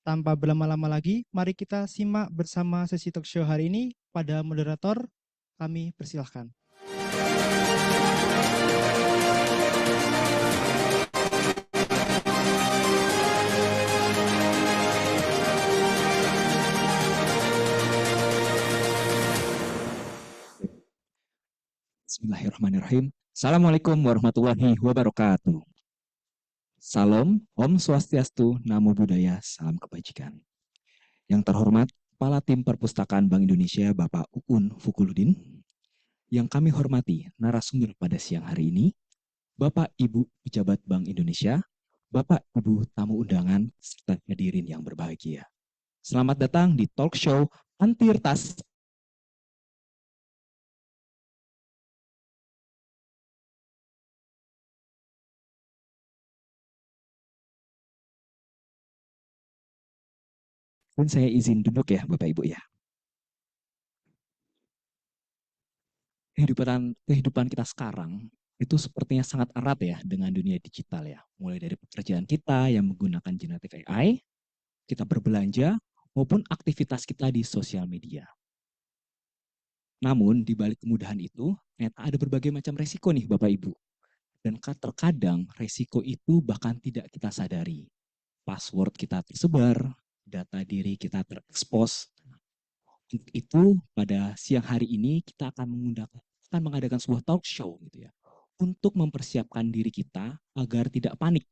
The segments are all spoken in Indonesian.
Tanpa berlama-lama lagi, mari kita simak bersama sesi talk show hari ini. Pada moderator, kami persilahkan. Bismillahirrahmanirrahim. Assalamualaikum warahmatullahi wabarakatuh. Salam, Om Swastiastu, Namo Buddhaya, Salam Kebajikan. Yang terhormat, Kepala Tim Perpustakaan Bank Indonesia, Bapak Uun Fukuludin. Yang kami hormati, narasumber pada siang hari ini, Bapak Ibu Pejabat Bank Indonesia, Bapak Ibu tamu undangan, serta hadirin yang berbahagia. Selamat datang di talk show Antirtas. Dan saya izin duduk ya Bapak Ibu ya. Kehidupan kita sekarang itu sepertinya sangat erat ya dengan dunia digital ya. Mulai dari pekerjaan kita yang menggunakan generative AI, kita berbelanja, maupun aktivitas kita di sosial media. Namun di balik kemudahan itu, ternyata ada berbagai macam resiko nih Bapak Ibu. Dan terkadang resiko itu bahkan tidak kita sadari. Password kita tersebar, data diri kita terekspos. Untuk itu pada siang hari ini kita akan mengadakan sebuah talk show gitu ya, untuk mempersiapkan diri kita agar tidak panik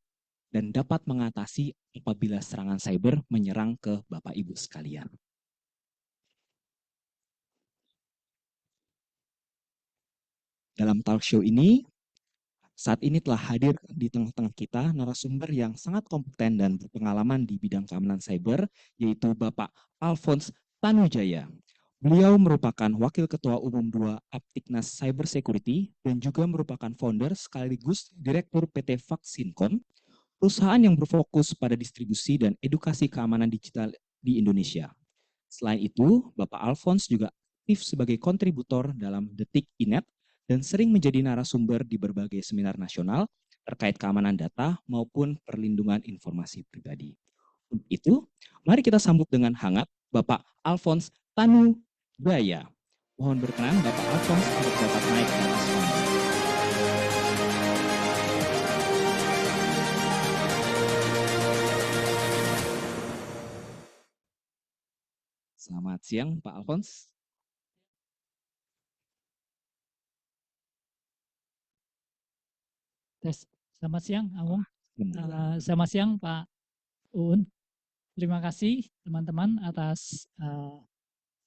dan dapat mengatasi apabila serangan cyber menyerang ke Bapak Ibu sekalian. Dalam talk show ini, saat ini telah hadir di tengah-tengah kita narasumber yang sangat kompeten dan berpengalaman di bidang keamanan cyber, yaitu Bapak Alphonse Tanujaya. Beliau merupakan Wakil Ketua Umum 2 Aptiknas Cyber Security dan juga merupakan founder sekaligus Direktur PT Vaksincom, perusahaan yang berfokus pada distribusi dan edukasi keamanan digital di Indonesia. Selain itu, Bapak Alphonse juga aktif sebagai kontributor dalam Detik Inet dan sering menjadi narasumber di berbagai seminar nasional terkait keamanan data maupun perlindungan informasi pribadi. Untuk itu, mari kita sambut dengan hangat Bapak Alphonse Tanujaya. Mohon berkenan Bapak Alphonse untuk dapat naik ke atas panggung. Selamat siang Pak Alphonse. Selamat siang, Aung. Selamat siang, Pak Uun. Terima kasih teman-teman atas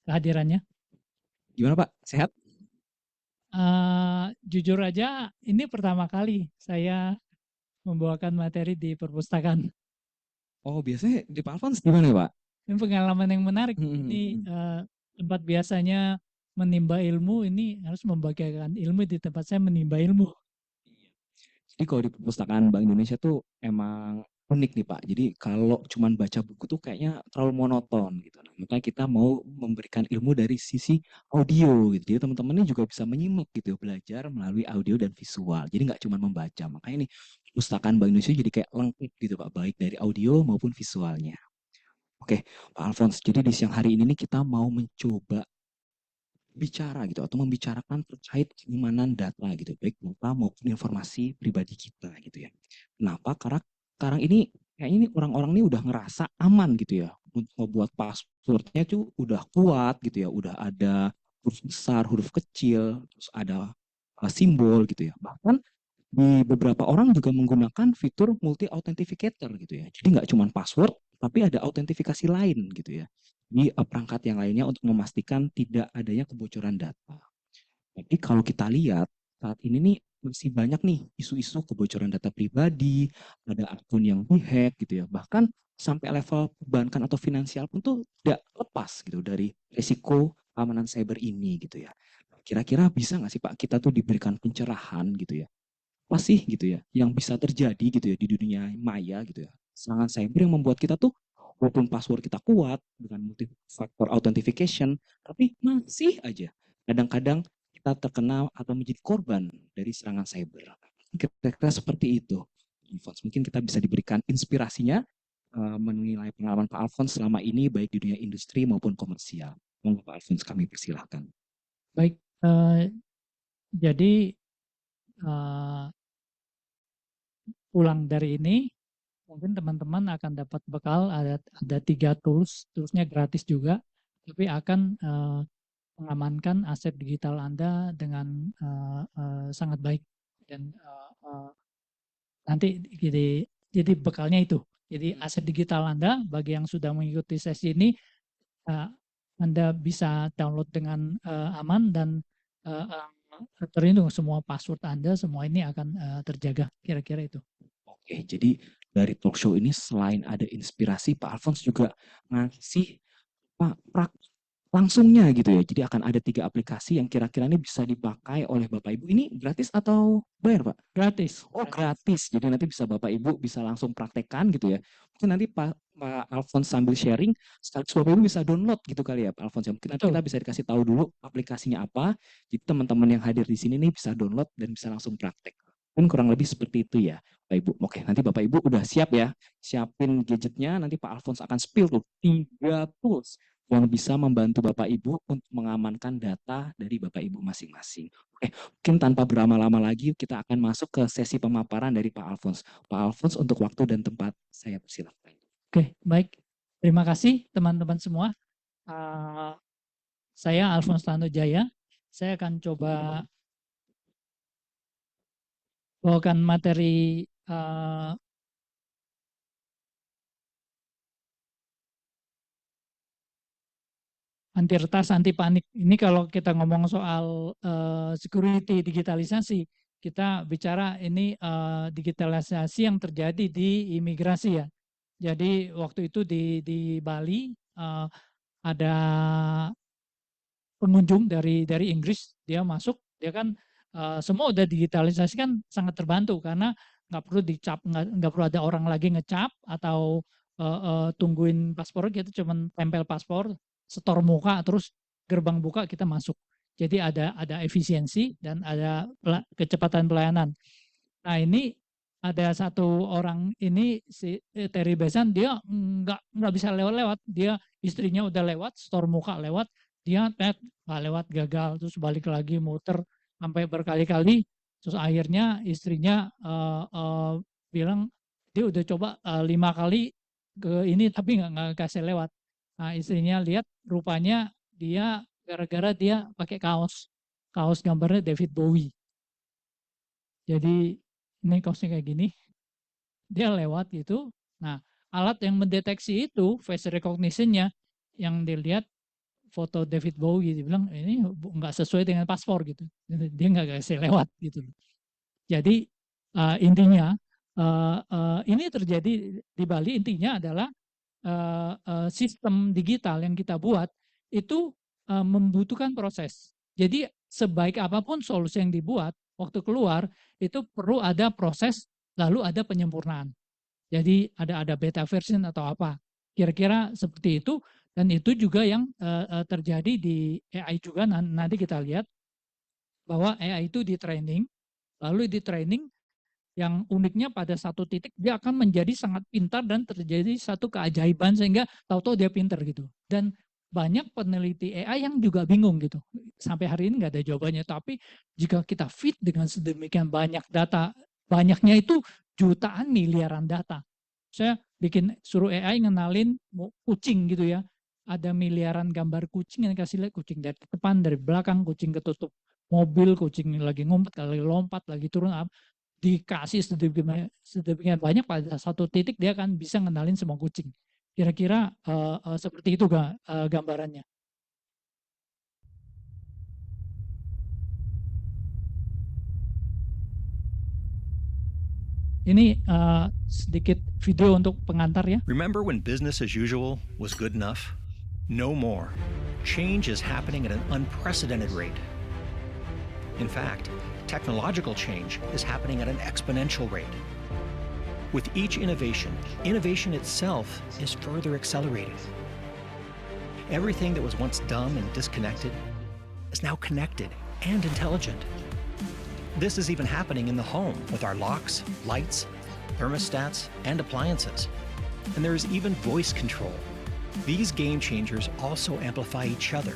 kehadirannya. Gimana Pak, sehat? Jujur aja, ini pertama kali saya membawakan materi di perpustakaan. Oh, biasanya di Pak Alphonse gimana Pak? Ini pengalaman yang menarik. Ini tempat biasanya menimba ilmu, ini harus membagikan ilmu di tempat saya menimba ilmu. Jadi kalau di perpustakaan Bank Indonesia tuh emang unik nih Pak. Jadi kalau cuman baca buku tuh kayaknya terlalu monoton gitu. Nah, makanya kita mau memberikan ilmu dari sisi audio gitu. Jadi teman-teman ini juga bisa menyimak gitu, belajar melalui audio dan visual. Jadi nggak cuma membaca. Makanya ini perpustakaan Bank Indonesia jadi kayak lengkap gitu Pak, baik dari audio maupun visualnya. Oke, Pak Alphonse. Jadi di siang hari ini nih kita mau mencoba bicara gitu atau membicarakan terkait keamanan data gitu, baik data maupun informasi pribadi kita gitu ya. Kenapa? Karena sekarang ini kayaknya ini orang-orang ini udah ngerasa aman gitu ya, untuk membuat passwordnya tuh udah kuat gitu ya, udah ada huruf besar, huruf kecil, terus ada simbol gitu ya. Bahkan di beberapa orang juga menggunakan fitur multi authenticator gitu ya. Jadi nggak cuma password, tapi ada autentifikasi lain gitu ya di perangkat yang lainnya untuk memastikan tidak adanya kebocoran data. Tapi kalau kita lihat saat ini nih masih banyak nih isu-isu kebocoran data pribadi, ada akun yang dihack gitu ya. Bahkan sampai level perbankan atau finansial pun tuh tidak lepas gitu dari risiko keamanan cyber ini gitu ya. Kira-kira bisa nggak sih Pak kita tuh diberikan pencerahan gitu ya? Apa sih gitu ya yang bisa terjadi gitu ya di dunia maya gitu ya? Serangan cyber yang membuat kita tuh walaupun password kita kuat dengan multi factor authentication, tapi masih aja kadang-kadang kita terkena atau menjadi korban dari serangan cyber. Kira-kira seperti itu. Mungkin kita bisa diberikan inspirasinya menilai pengalaman Pak Alphonse selama ini baik di dunia industri maupun komersial. Monggo Pak Alphonse, kami persilahkan. Baik, jadi pulang dari ini mungkin teman-teman akan dapat bekal, ada 3 toolsnya gratis juga, tapi akan mengamankan aset digital Anda dengan sangat baik. Dan nanti jadi bekalnya itu. Jadi aset digital Anda bagi yang sudah mengikuti sesi ini, Anda bisa download dengan aman dan terlindung, semua password Anda, semua ini akan terjaga, kira-kira itu. Oke, jadi dari talk show ini selain ada inspirasi, Pak Alphonse juga ngasih langsungnya gitu ya. Jadi akan ada 3 aplikasi yang kira-kira ini bisa dipakai oleh Bapak Ibu. Ini gratis atau bayar, Pak? Gratis. Oh, gratis. Jadi nanti bisa Bapak Ibu bisa langsung praktekkan gitu ya. Mungkin nanti Pak Alphonse sambil sharing, sekaligus Bapak Ibu bisa download gitu kali ya, Pak Alphonse. Mungkin nanti kita bisa dikasih tahu dulu aplikasinya apa. Jadi teman-teman yang hadir di sini nih bisa download dan bisa langsung praktek. Kan kurang lebih seperti itu ya, Bapak Ibu. Oke, nanti Bapak Ibu udah siap ya. Siapin gadgetnya, nanti Pak Alphonse akan spill tuh 3 tools yang bisa membantu Bapak Ibu untuk mengamankan data dari Bapak Ibu masing-masing. Oke, mungkin tanpa berlama-lama lagi kita akan masuk ke sesi pemaparan dari Pak Alphonse. Pak Alphonse, untuk waktu dan tempat saya persilahkan. Oke, baik. Terima kasih teman-teman semua. Saya Alphonse Tanujaya. Saya akan coba bawakan materi anti retas, anti panik. Ini kalau kita ngomong soal security, digitalisasi, kita bicara ini digitalisasi yang terjadi di imigrasi ya. Jadi waktu itu di Bali ada pengunjung dari Inggris, dia masuk, dia kan semua udah digitalisasi, kan sangat terbantu karena nggak perlu dicap, nggak perlu ada orang lagi ngecap atau tungguin paspor, kita cuma tempel paspor, setor muka, terus gerbang buka, kita masuk. Jadi ada efisiensi dan ada kecepatan pelayanan. Nah ini ada satu orang ini, si Terry Besan, dia nggak bisa lewat-lewat, dia istrinya udah lewat, setor muka lewat, dia nggak lewat, gagal, terus balik lagi muter sampai berkali-kali, terus akhirnya istrinya bilang dia udah coba 5 kali ke ini tapi nggak kasih lewat. Nah istrinya lihat, rupanya dia gara-gara dia pakai kaos gambarnya David Bowie. Jadi ini kaosnya kayak gini, dia lewat gitu. Nah alat yang mendeteksi itu, face recognition-nya, yang dilihat foto David Bowie, dia bilang ini nggak sesuai dengan paspor gitu, dia nggak kasih lewat gitu. Jadi intinya ini terjadi di Bali, intinya adalah sistem digital yang kita buat itu membutuhkan proses. Jadi sebaik apapun solusi yang dibuat, waktu keluar itu perlu ada proses, lalu ada penyempurnaan. Jadi ada beta version atau apa, kira-kira seperti itu. Dan itu juga yang terjadi di AI juga. Nanti kita lihat bahwa AI itu di training, lalu di training yang uniknya pada satu titik dia akan menjadi sangat pintar dan terjadi satu keajaiban sehingga tahu-tahu dia pintar gitu. Dan banyak peneliti AI yang juga bingung gitu. Sampai hari ini nggak ada jawabannya. Tapi jika kita feed dengan sedemikian banyak data, banyaknya itu jutaan miliaran data. Saya suruh AI ngenalin kucing gitu ya. Ada miliaran gambar kucing yang dikasih lihat, kucing dari depan, dari belakang, kucing ketutup mobil, kucing lagi ngumpet, lagi lompat, lagi turun, dikasih sedemikian banyak, pada satu titik dia akan bisa ngenalin semua kucing. Kira-kira seperti itu gambarannya. Ini sedikit video untuk pengantar ya. Remember when business as usual was good enough? No more. Change is happening at an unprecedented rate. In fact, technological change is happening at an exponential rate. With each innovation, innovation itself is further accelerated. Everything that was once dumb and disconnected is now connected and intelligent. This is even happening in the home with our locks, lights, thermostats, and appliances. and there is even voice control. These game changers also amplify each other,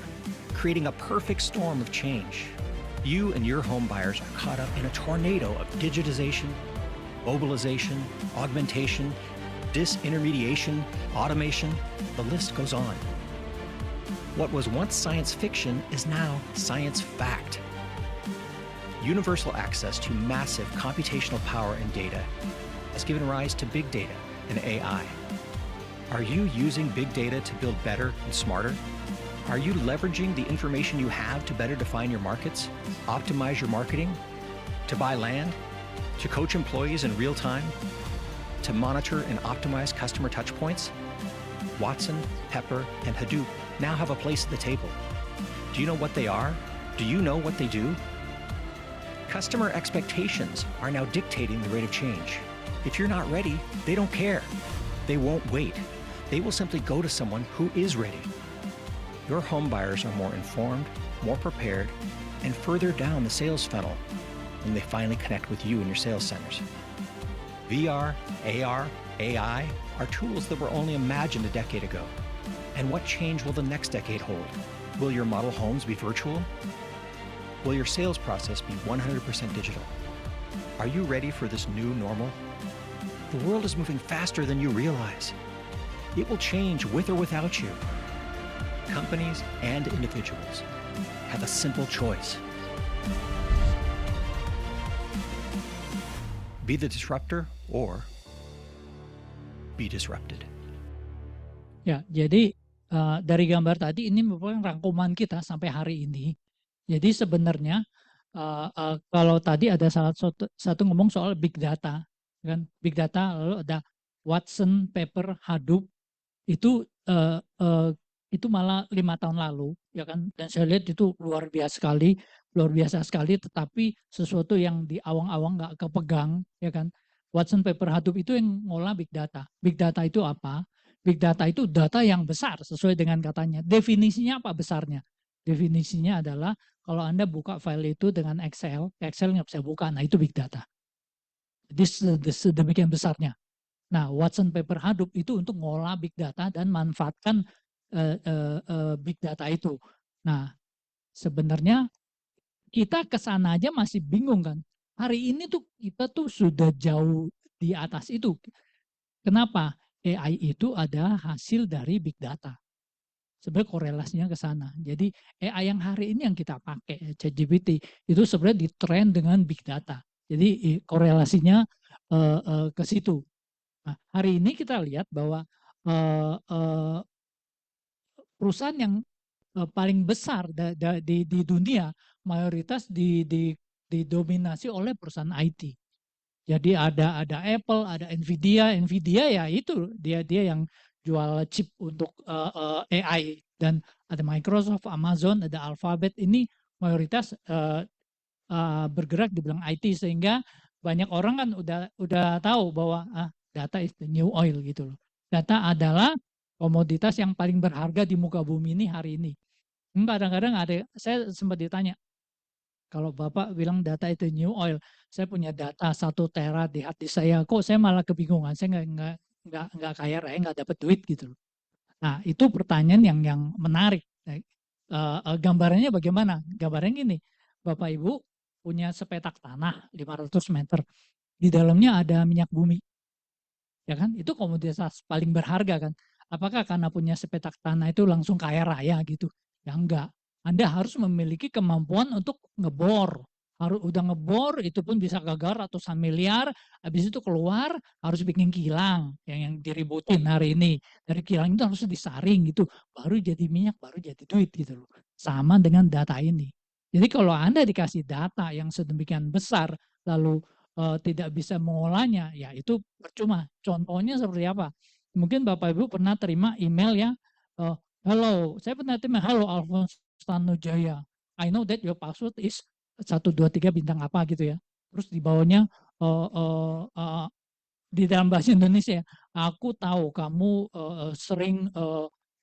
creating a perfect storm of change. You and your home buyers are caught up in a tornado of digitization, mobilization, augmentation, disintermediation, automation, the list goes on. What was once science fiction is now science fact. Universal access to massive computational power and data has given rise to big data and AI. Are you using big data to build better and smarter? Are you leveraging the information you have to better define your markets, optimize your marketing, to buy land, to coach employees in real time, to monitor and optimize customer touchpoints? Watson, Pepper, and Hadoop now have a place at the table. Do you know what they are? Do you know what they do? Customer expectations are now dictating the rate of change. If you're not ready, they don't care. They won't wait. They will simply go to someone who is ready. Your home buyers are more informed, more prepared, and further down the sales funnel when they finally connect with you in your sales centers. VR, AR, AI are tools that were only imagined a decade ago. And what change will the next decade hold? Will your model homes be virtual? Will your sales process be 100% digital? Are you ready for this new normal? The world is moving faster than you realize. It will change with or without you. Companies and individuals have a simple choice. Be the disruptor or be disrupted. Ya, jadi dari gambar tadi ini merupakan rangkuman kita sampai hari ini. Jadi sebenarnya kalau tadi ada satu ngomong soal big data, kan? Big data, lalu ada Watson, Pepper, Hadoop, itu malah 5 tahun lalu, ya kan? Dan saya lihat itu luar biasa sekali, tetapi sesuatu yang di awang-awang nggak kepegang, ya kan? Watson, Pepper, Hadoop itu yang ngolah big data. Big data itu apa? Big data itu data yang besar sesuai dengan katanya. Definisinya apa besarnya? Definisinya adalah kalau Anda buka file itu dengan Excel nggak bisa buka. Nah, itu big data. Jadi sedemikian besarnya. Nah, Watson, Pepper, Hadoop itu untuk ngolah big data dan manfaatkan big data itu. Nah, sebenarnya kita ke sana aja masih bingung kan. Hari ini tuh kita tuh sudah jauh di atas itu. Kenapa? AI itu ada hasil dari big data. Sebenarnya korelasinya ke sana. Jadi AI yang hari ini yang kita pakai, ChatGPT, itu sebenarnya ditrain dengan big data. Jadi korelasinya ke situ. Nah, hari ini kita lihat bahwa perusahaan yang paling besar di dunia mayoritas didominasi oleh perusahaan IT. Jadi ada Apple, ada Nvidia ya itu dia yang jual chip untuk AI, dan ada Microsoft, Amazon, ada Alphabet, ini mayoritas bergerak di bidang IT, sehingga banyak orang kan udah tahu bahwa data is the new oil gitu loh. Data adalah komoditas yang paling berharga di muka bumi ini hari ini. Kadang-kadang saya sempat ditanya, kalau Bapak bilang data itu new oil, saya punya data 1 tera di hati saya, kok saya malah kebingungan, saya nggak kaya raya, nggak dapat duit gitu. Nah, itu pertanyaan yang menarik. Gambarannya bagaimana? Gambarannya gini, Bapak Ibu punya sepetak tanah 500 meter, di dalamnya ada minyak bumi, ya kan? Itu komoditas paling berharga kan? Apakah karena punya sepetak tanah itu langsung kaya raya gitu? Ya enggak. Anda harus memiliki kemampuan untuk ngebor. Udah ngebor, itu pun bisa gagal ratusan miliar, habis itu keluar harus bikin kilang yang diributin hari ini. Dari kilang itu harus disaring gitu, baru jadi minyak, baru jadi duit gitu loh. Sama dengan data ini. Jadi kalau Anda dikasih data yang sedemikian besar, lalu tidak bisa mengolahnya, ya itu percuma. Contohnya seperti apa? Mungkin Bapak Ibu pernah terima email ya, halo, saya pernah terima, halo Alphonse Tanujaya, I know that your password is 1, 2, 3 bintang apa gitu ya. Terus di bawahnya di dalam bahasa Indonesia, aku tahu kamu sering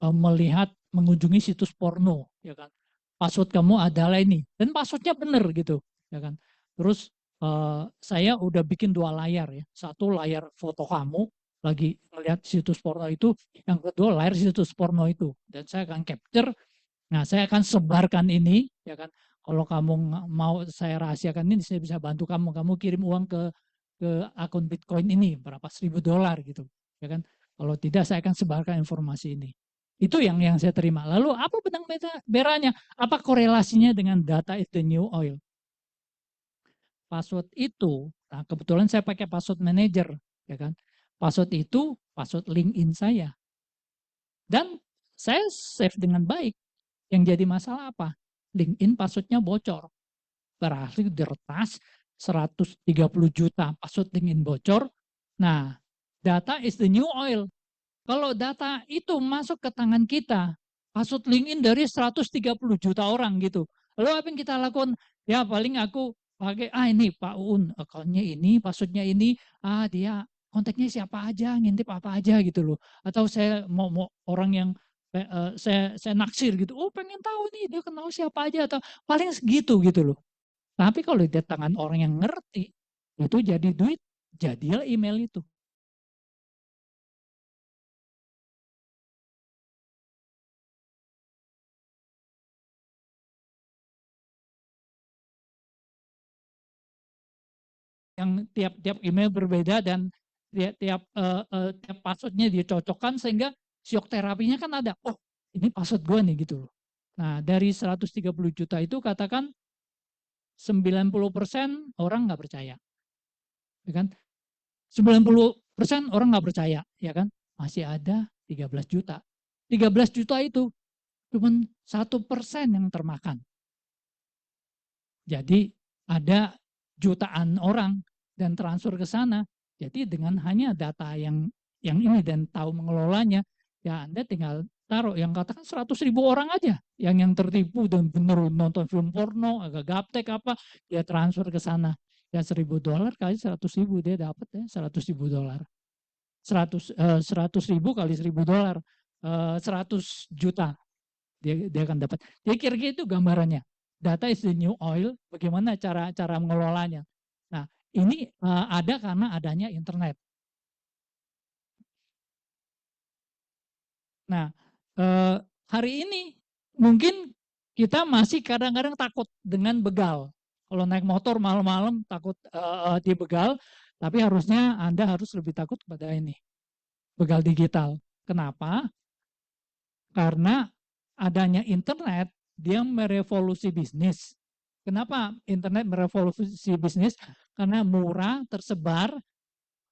melihat, mengunjungi situs porno, ya kan. Password kamu adalah ini, dan passwordnya benar gitu, ya kan. Terus saya udah bikin 2 layar ya, 1 layar foto kamu, lagi ngelihat situs porno itu, yang kedua layar situs porno itu, dan saya akan capture. Nah, saya akan sebarkan ini, ya kan. Kalau kamu mau saya rahasiakan ini, saya bisa bantu kamu. Kamu kirim uang ke akun Bitcoin ini berapa $1.000 gitu, ya kan. Kalau tidak, saya akan sebarkan informasi ini. Itu yang saya terima. Lalu apa benang merahnya? Apa korelasinya dengan data is the new oil? Password itu, nah kebetulan saya pakai password manager, ya kan. Password itu password LinkedIn saya. Dan saya save dengan baik. Yang jadi masalah apa? LinkedIn passwordnya bocor. Berhasil diretas 130 juta password LinkedIn bocor. Nah, data is the new oil. Kalau data itu masuk ke tangan kita, password LinkedIn dari 130 juta orang gitu. Lalu apa yang kita lakukan? Ya paling aku pakai, ini Pak Uun, akunnya ini, passwordnya ini, dia kontaknya siapa aja, ngintip apa aja gitu loh. Atau saya mau orang yang saya naksir gitu, pengen tahu nih dia kenal siapa aja, atau paling segitu gitu loh. Tapi kalau di tangan orang yang ngerti, itu jadi duit, jadilah email itu. Yang tiap email berbeda dan tiap passwordnya dicocokkan sehingga shock terapinya kan ada. Oh, ini password gue nih gitu loh. Nah, dari 130 juta itu katakan 90% orang nggak percaya. Ya kan? 90% orang nggak percaya, ya kan? Masih ada 13 juta. 13 juta itu cuma 1% yang termakan. Jadi ada jutaan orang dan transfer ke sana. Jadi dengan hanya data yang ini dan tahu mengelolanya, ya Anda tinggal taruh yang katakan 100.000 orang aja yang tertipu dan benar nonton film porno, agak gaptek apa, dia transfer ke sana. Ya $1.000 kali 100.000 dia dapat ya $100.000. 100.000 kali $1.000, 100 juta dia akan dapat. Jadi kira-kira itu gambarannya. Data is the new oil, bagaimana cara mengelolanya. Nah, ini ada karena adanya internet. Nah, hari ini mungkin kita masih kadang-kadang takut dengan begal. Kalau naik motor malam-malam takut dibegal, tapi harusnya Anda harus lebih takut pada ini, begal digital. Kenapa? Karena adanya internet, dia merevolusi bisnis. Kenapa internet merevolusi bisnis? Karena murah, tersebar,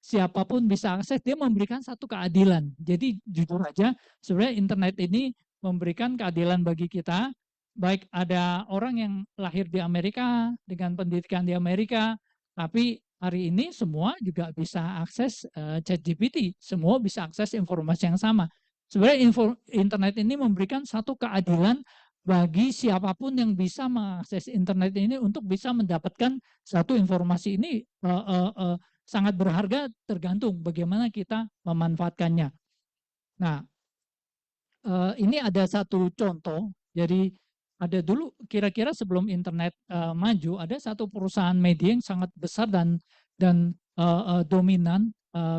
siapapun bisa akses, dia memberikan satu keadilan. Jadi jujur aja, sebenarnya internet ini memberikan keadilan bagi kita, baik ada orang yang lahir di Amerika, dengan pendidikan di Amerika, tapi hari ini semua juga bisa akses ChatGPT, semua bisa akses informasi yang sama. Sebenarnya internet ini memberikan satu keadilan bagi siapapun yang bisa mengakses internet ini untuk bisa mendapatkan satu informasi ini sangat berharga, tergantung bagaimana kita memanfaatkannya. Nah, ini ada satu contoh. Jadi ada dulu kira-kira sebelum internet maju, ada satu perusahaan media yang sangat besar dan dominan,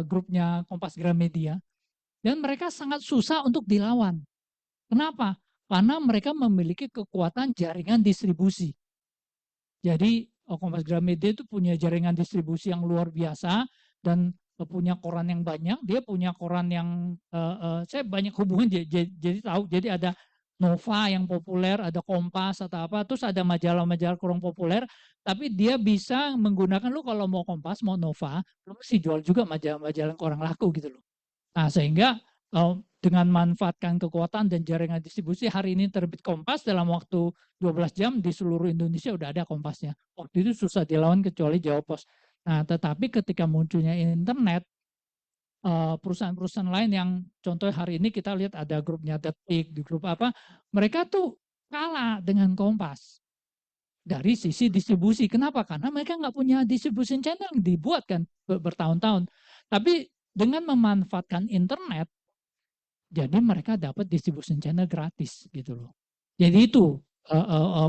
grupnya Kompas Gramedia. Dan mereka sangat susah untuk dilawan. Kenapa? Karena mereka memiliki kekuatan jaringan distribusi. Jadi Kompas Gramedia itu punya jaringan distribusi yang luar biasa dan punya koran yang banyak. Dia punya koran yang saya banyak hubungan jadi tahu. Jadi ada Nova yang populer, ada Kompas atau apa, terus ada majalah-majalah kurang populer, tapi dia bisa menggunakan, lu kalau mau Kompas, mau Nova, lu mesti jual juga majalah-majalah yang kurang laku gitu loh. Nah, sehingga dengan manfaatkan kekuatan dan jaringan distribusi, hari ini terbit Kompas dalam waktu 12 jam di seluruh Indonesia udah ada Kompasnya. Waktu itu susah dilawan kecuali Jawa Pos. Nah, tetapi ketika munculnya internet, perusahaan-perusahaan lain yang contoh hari ini kita lihat ada grupnya Detik, di grup apa, mereka tuh kalah dengan Kompas dari sisi distribusi. Kenapa? Karena mereka nggak punya distribution channel yang dibuat kan bertahun-tahun. Tapi dengan memanfaatkan internet, jadi mereka dapat distribution channel gratis gitu loh. Jadi itu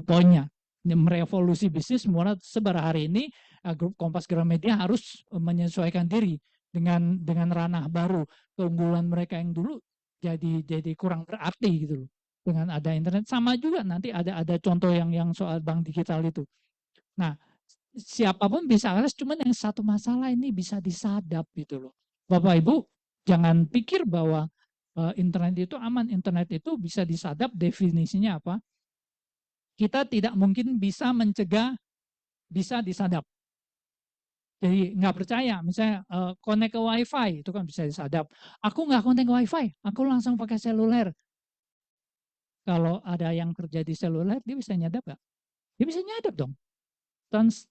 poinnya. Merevolusi bisnis mulai sebar hari ini, grup Kompas Gramedia harus menyesuaikan diri dengan ranah baru, keunggulan mereka yang dulu jadi kurang berarti gitu loh. Dengan ada internet sama juga nanti ada contoh yang soal bank digital itu. Nah, siapapun bisa akses, cuman yang satu masalah ini bisa disadap gitu loh. Bapak Ibu jangan pikir bahwa internet itu aman, internet itu bisa disadap. Definisinya apa? Kita tidak mungkin bisa mencegah bisa disadap. Jadi nggak percaya, misalnya connect ke WiFi itu kan bisa disadap. Aku nggak connect ke WiFi, aku langsung pakai seluler. Kalau ada yang kerja di seluler, dia bisa nyadap nggak? Dia bisa nyadap dong.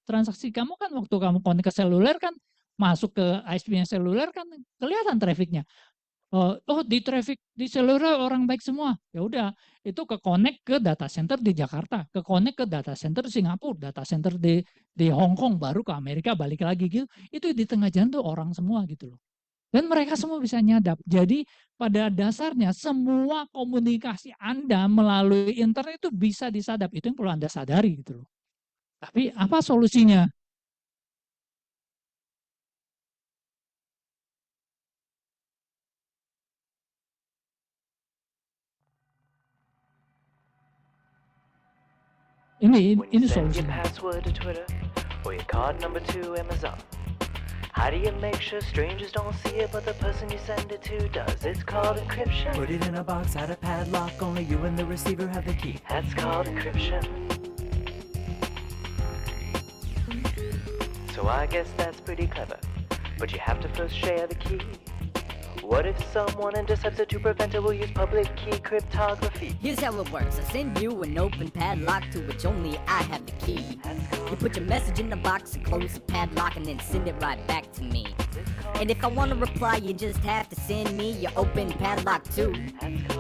Transaksi kamu kan waktu kamu connect ke seluler kan masuk ke ISP-nya seluler kan kelihatan trafficnya. Oh di traffic di seluler orang baik semua. Ya udah, itu ke connect ke data center di Jakarta, ke connect ke data center Singapura, data center di Hong Kong, baru ke Amerika balik lagi gitu. Itu di tengah jalan tuh orang semua gitu loh. Dan mereka semua bisa nyadap. Jadi pada dasarnya semua komunikasi Anda melalui internet itu bisa disadap. Itu yang perlu Anda sadari gitu loh. Tapi apa solusinya? Ini When you send your solusinya. password to Twitter or your card number to Amazon, how do you make sure strangers don't see it but the person you send it to does? It's called encryption. Put it in a box, add a padlock, only you and the receiver have the key. That's called encryption. So I guess that's pretty clever, but you have to first share the key. What if someone intercepts it to prevent it? We'll use public key cryptography. Here's how it works. I send you an open padlock to which only I have the key. You put your message in the box and close the padlock and then send it right back to me. And if I want to reply, you just have to send me your open padlock too.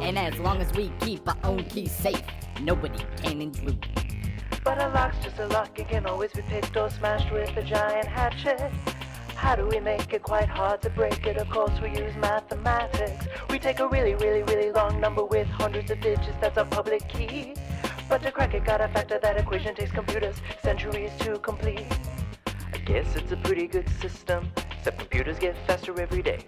And as long as we keep our own key safe, nobody can intrude. But a lock's just a lock, it can always be picked or smashed with a giant hatchet. How do we make it quite hard to break it? Of course we use mathematics. We take a really, really, really long number with hundreds of digits, that's our public key. But to crack it, gotta factor that equation takes computers centuries to complete. I guess it's a pretty good system, except computers get faster every day.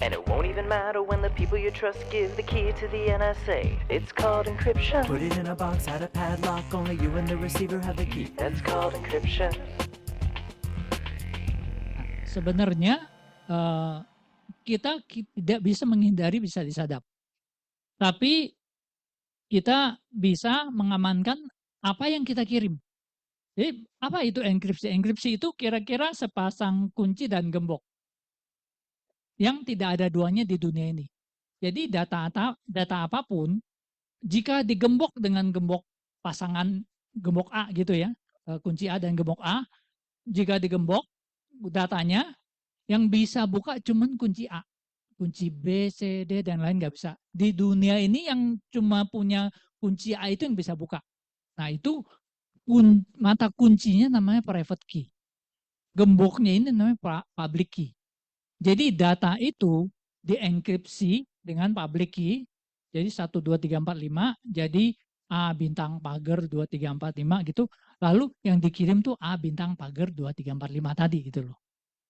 And it won't even matter when the people you trust give the key to the NSA. It's called encryption. Put it in a box, add a padlock, only you and the receiver have the key. That's called encryption. Sebenarnya kita tidak bisa menghindari bisa disadap. Tapi kita bisa mengamankan apa yang kita kirim. Jadi apa itu enkripsi? Enkripsi itu kira-kira sepasang kunci dan gembok yang tidak ada duanya di dunia ini. Jadi data apapun jika digembok dengan gembok pasangan gembok A gitu ya, kunci A dan gembok A, jika digembok datanya yang bisa buka cuman kunci A. Kunci B, C, D, dan lain nggak bisa. Di dunia ini yang cuma punya kunci A itu yang bisa buka. Nah itu mata kuncinya namanya private key. Gemboknya ini namanya public key. Jadi data itu dienkripsi dengan public key. Jadi 1, 2, 3, 4, 5. Jadi A bintang pagar 2, 3, 4, 5 gitu. Lalu yang dikirim tuh A bintang pagar 2, 3, 4, 5 tadi gitu loh.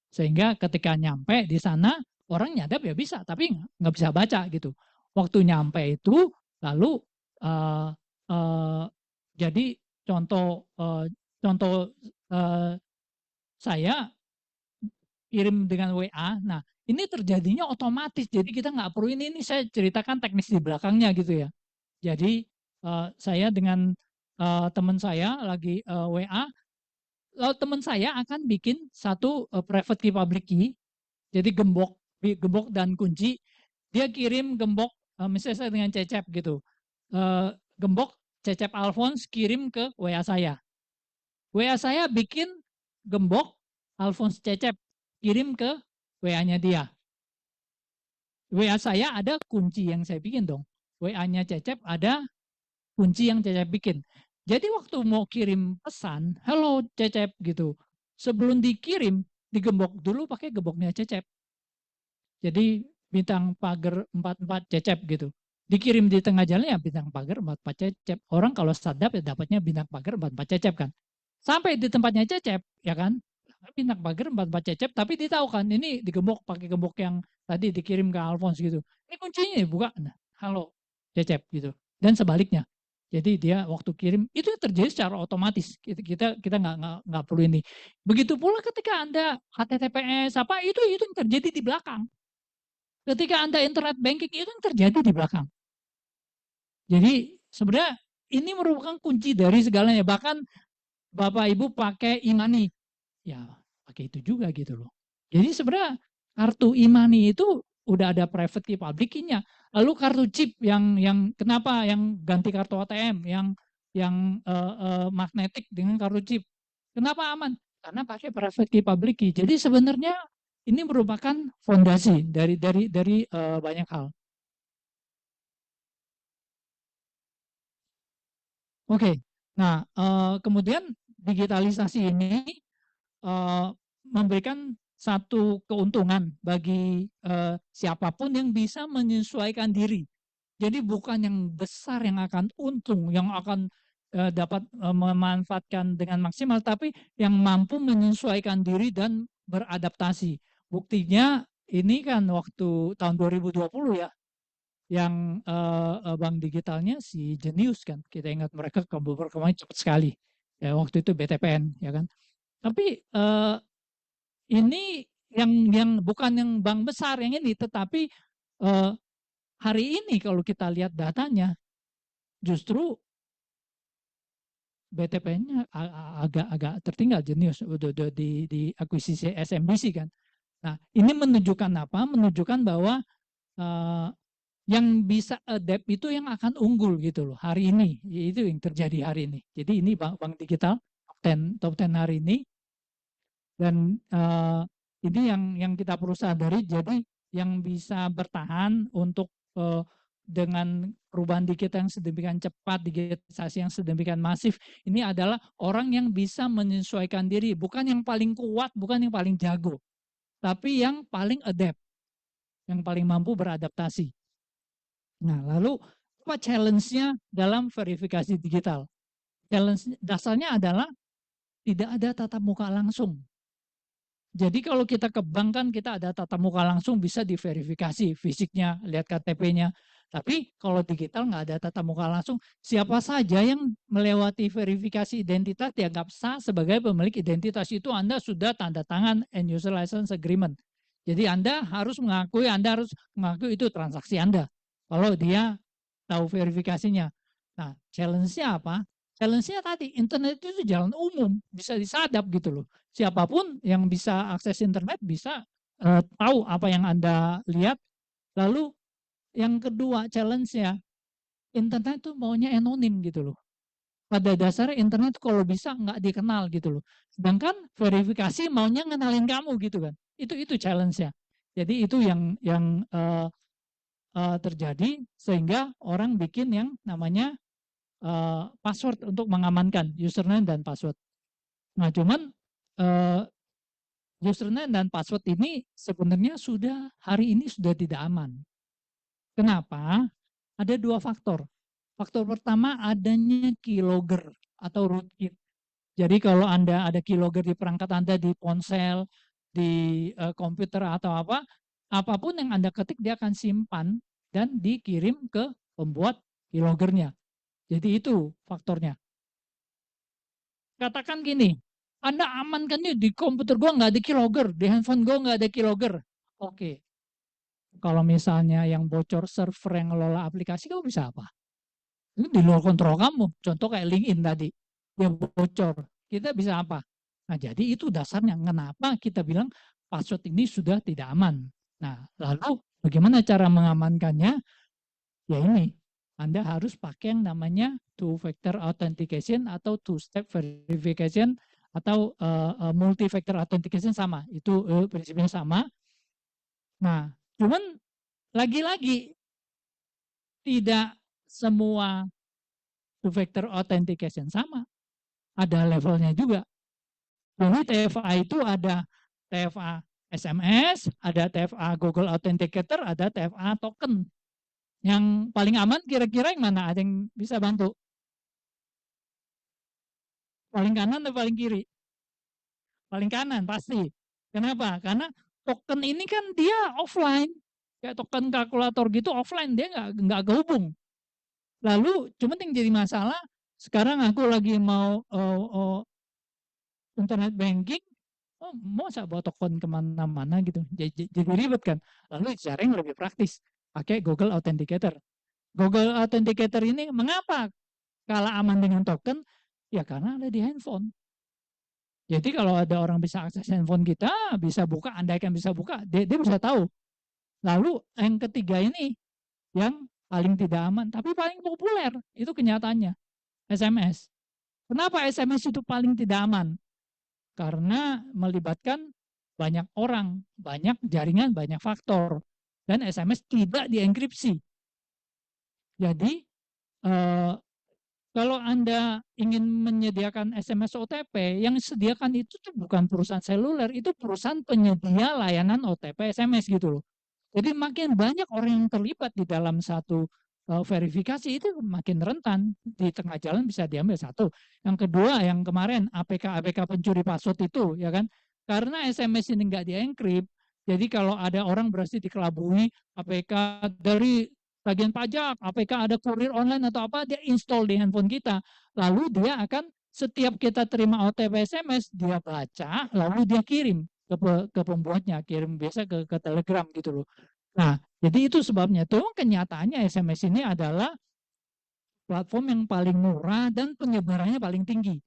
Sehingga ketika nyampe di sana orang nyadap ya bisa, tapi nggak bisa baca gitu. Waktu nyampe itu lalu jadi contoh saya kirim dengan WA. Nah ini terjadinya otomatis. Jadi kita nggak perlu ini saya ceritakan teknis di belakangnya gitu ya. Jadi saya dengan teman saya lagi WA. Lalu teman saya akan bikin satu private key public key. Jadi gembok dan kunci. Dia kirim gembok misalnya saya dengan Cecep gitu. Gembok Cecep Alphonse kirim ke WA saya. WA saya bikin gembok Alphonse Cecep kirim ke WA-nya dia. WA saya ada kunci yang saya bikin dong. WA-nya Cecep ada kunci yang Cecep bikin. Jadi waktu mau kirim pesan, halo Cecep gitu. Sebelum dikirim, digembok dulu pakai gemboknya Cecep. Jadi bintang pagar 44 Cecep gitu. Dikirim di tengah jalan ya bintang pagar 44 Cecep. Orang kalau sadap ya dapatnya bintang pagar 44 Cecep kan. Sampai di tempatnya Cecep ya kan, pindah pagar 4 cecep, tapi dia tahu kan ini digembok pakai gembok yang tadi dikirim ke Alphonse gitu. Ini kuncinya buka, nah, halo cecep gitu. Dan sebaliknya. Jadi dia waktu kirim itu terjadi secara otomatis. Kita nggak perlu ini. Begitu pula ketika Anda HTTPS apa itu yang terjadi di belakang. Ketika Anda internet banking itu yang terjadi di belakang. Jadi sebenarnya ini merupakan kunci dari segalanya. Bahkan Bapak Ibu pakai e-money, ya pakai itu juga gitu loh. Jadi sebenarnya kartu e-money itu udah ada private key public key-nya. Lalu kartu chip yang kenapa yang ganti kartu ATM yang magnetik dengan kartu chip. Kenapa aman? Karena pakai private key public key. Jadi sebenarnya ini merupakan fondasi dari banyak hal. Oke. Nah, kemudian digitalisasi ini memberikan satu keuntungan bagi siapapun yang bisa menyesuaikan diri. Jadi bukan yang besar yang akan untung, yang akan dapat memanfaatkan dengan maksimal, tapi yang mampu menyesuaikan diri dan beradaptasi. Buktinya ini kan waktu tahun 2020 ya, yang bank digitalnya si Genius kan, kita ingat mereka berkembang cepat sekali. Ya, waktu itu BTPN ya kan. Tapi ini yang bukan yang bank besar yang ini, tetapi hari ini kalau kita lihat datanya, justru BTPN-nya agak tertinggal Genius udah di akuisisi SMBC kan. Nah, ini menunjukkan apa? Menunjukkan bahwa yang bisa adapt itu yang akan unggul gitu loh hari ini. Itu yang terjadi hari ini. Jadi ini bank digital top 10 hari ini. Dan ini yang kita perlu sadari, jadi yang bisa bertahan untuk dengan perubahan digital yang sedemikian cepat, digitalisasi yang sedemikian masif, ini adalah orang yang bisa menyesuaikan diri, bukan yang paling kuat, bukan yang paling jago, tapi yang paling adapt, yang paling mampu beradaptasi. Nah, lalu apa challenge-nya dalam verifikasi digital? Challenge dasarnya adalah tidak ada tatap muka langsung. Jadi kalau kita ke bank kan kita ada tatap muka langsung, bisa diverifikasi fisiknya, lihat KTP-nya. Tapi kalau digital nggak ada tatap muka langsung, siapa saja yang melewati verifikasi identitas dianggap sah sebagai pemilik identitas. Itu Anda sudah tanda tangan end user license agreement. Jadi Anda harus mengakui itu transaksi Anda. Kalau dia tahu verifikasinya. Nah, challenge-nya apa? Challenge-nya tadi, internet itu jalan umum, bisa disadap gitu loh. Siapapun yang bisa akses internet bisa tahu apa yang Anda lihat. Lalu yang kedua challenge-nya, internet itu maunya anonim gitu loh. Pada dasarnya internet kalau bisa nggak dikenal gitu loh. Sedangkan verifikasi maunya ngenalin kamu gitu kan. Itu challenge-nya. Jadi itu yang terjadi sehingga orang bikin yang namanya password untuk mengamankan username dan password. Nah, cuman username dan password ini sebenarnya hari ini sudah tidak aman. Kenapa? Ada 2 faktor. Faktor pertama adanya keylogger atau rootkit. Jadi kalau Anda ada keylogger di perangkat Anda, di ponsel, di komputer atau apapun yang Anda ketik dia akan simpan dan dikirim ke pembuat keyloggernya. Jadi itu faktornya. Katakan gini, Anda amankan nih di komputer gue nggak ada keylogger, di handphone gue nggak ada keylogger. Oke. Kalau misalnya yang bocor server yang ngelola aplikasi, kamu bisa apa? Itu di luar kontrol kamu. Contoh kayak LinkedIn tadi, dia bocor. Kita bisa apa? Nah, jadi itu dasarnya kenapa kita bilang password ini sudah tidak aman. Nah, lalu bagaimana cara mengamankannya? Ya ini, Anda harus pakai yang namanya two-factor authentication atau two-step verification atau multi-factor authentication sama. Itu prinsipnya sama. Nah, cuman lagi-lagi tidak semua two-factor authentication sama. Ada levelnya juga. Jadi TFA itu ada TFA SMS, ada TFA Google Authenticator, ada TFA token. Yang paling aman kira-kira yang mana? Ada yang bisa bantu? Paling kanan atau paling kiri? paling kanan pasti. Kenapa? Karena token ini kan dia offline, kayak token kalkulator gitu offline, dia nggak kehubung. Lalu cuman yang jadi masalah sekarang aku lagi mau internet banking, mau saya bawa token kemana-mana gitu, jadi ribet kan. Lalu cara yang lebih praktis pakai Google Authenticator. Google Authenticator ini mengapa kalah aman dengan token? Ya karena ada di handphone. Jadi kalau ada orang bisa akses handphone kita, bisa buka, andaikan bisa buka, dia bisa tahu. Lalu yang ketiga ini yang paling tidak aman, tapi paling populer, itu kenyataannya, SMS. Kenapa SMS itu paling tidak aman? Karena melibatkan banyak orang, banyak jaringan, banyak faktor. Dan SMS tidak dienkripsi. Jadi, kalau Anda ingin menyediakan SMS OTP, yang sediakan itu tuh bukan perusahaan seluler, itu perusahaan penyedia layanan OTP SMS gitu loh. Jadi makin banyak orang yang terlibat di dalam satu verifikasi itu makin rentan, di tengah jalan bisa diambil satu. Yang kedua yang kemarin APK pencuri password itu ya kan, karena SMS ini nggak dienkrip, jadi kalau ada orang berhasil dikelabui APK dari bagian pajak, APK ada kurir online atau apa, dia install di handphone kita, lalu dia akan setiap kita terima OTP SMS dia baca, lalu dia kirim ke pembuatnya, kirim biasa ke Telegram gitu loh. Nah, jadi itu sebabnya tuh kenyataannya SMS ini adalah platform yang paling murah dan penyebarannya paling tinggi.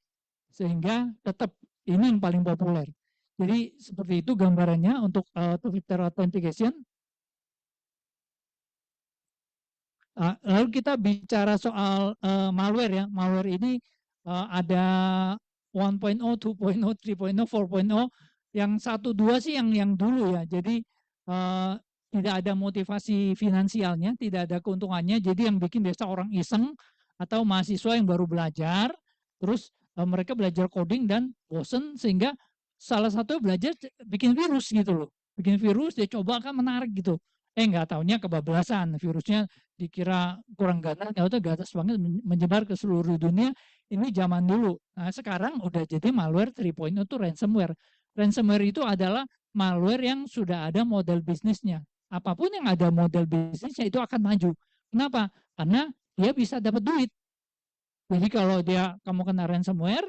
Sehingga tetap ini yang paling populer. Jadi seperti itu gambarannya untuk two-factor authentication. Lalu kita bicara soal malware ya. Malware ini ada 1.0, 2.0, 3.0, 4.0. Yang 1-2 sih yang dulu ya. Jadi tidak ada motivasi finansialnya, tidak ada keuntungannya. Jadi yang bikin biasa orang iseng atau mahasiswa yang baru belajar, terus mereka belajar coding dan bosen sehingga salah satu belajar bikin virus gitu loh. Bikin virus dia coba kan menarik gitu. Nggak taunya kebablasan, virusnya dikira kurang ganas, ternyata ganas banget menyebar ke seluruh dunia. Ini zaman dulu. Nah, sekarang udah jadi malware 3.0 itu ransomware. Ransomware itu adalah malware yang sudah ada model bisnisnya. Apapun yang ada model bisnisnya itu akan maju. Kenapa? Karena dia bisa dapat duit. Jadi kalau kamu kena ransomware,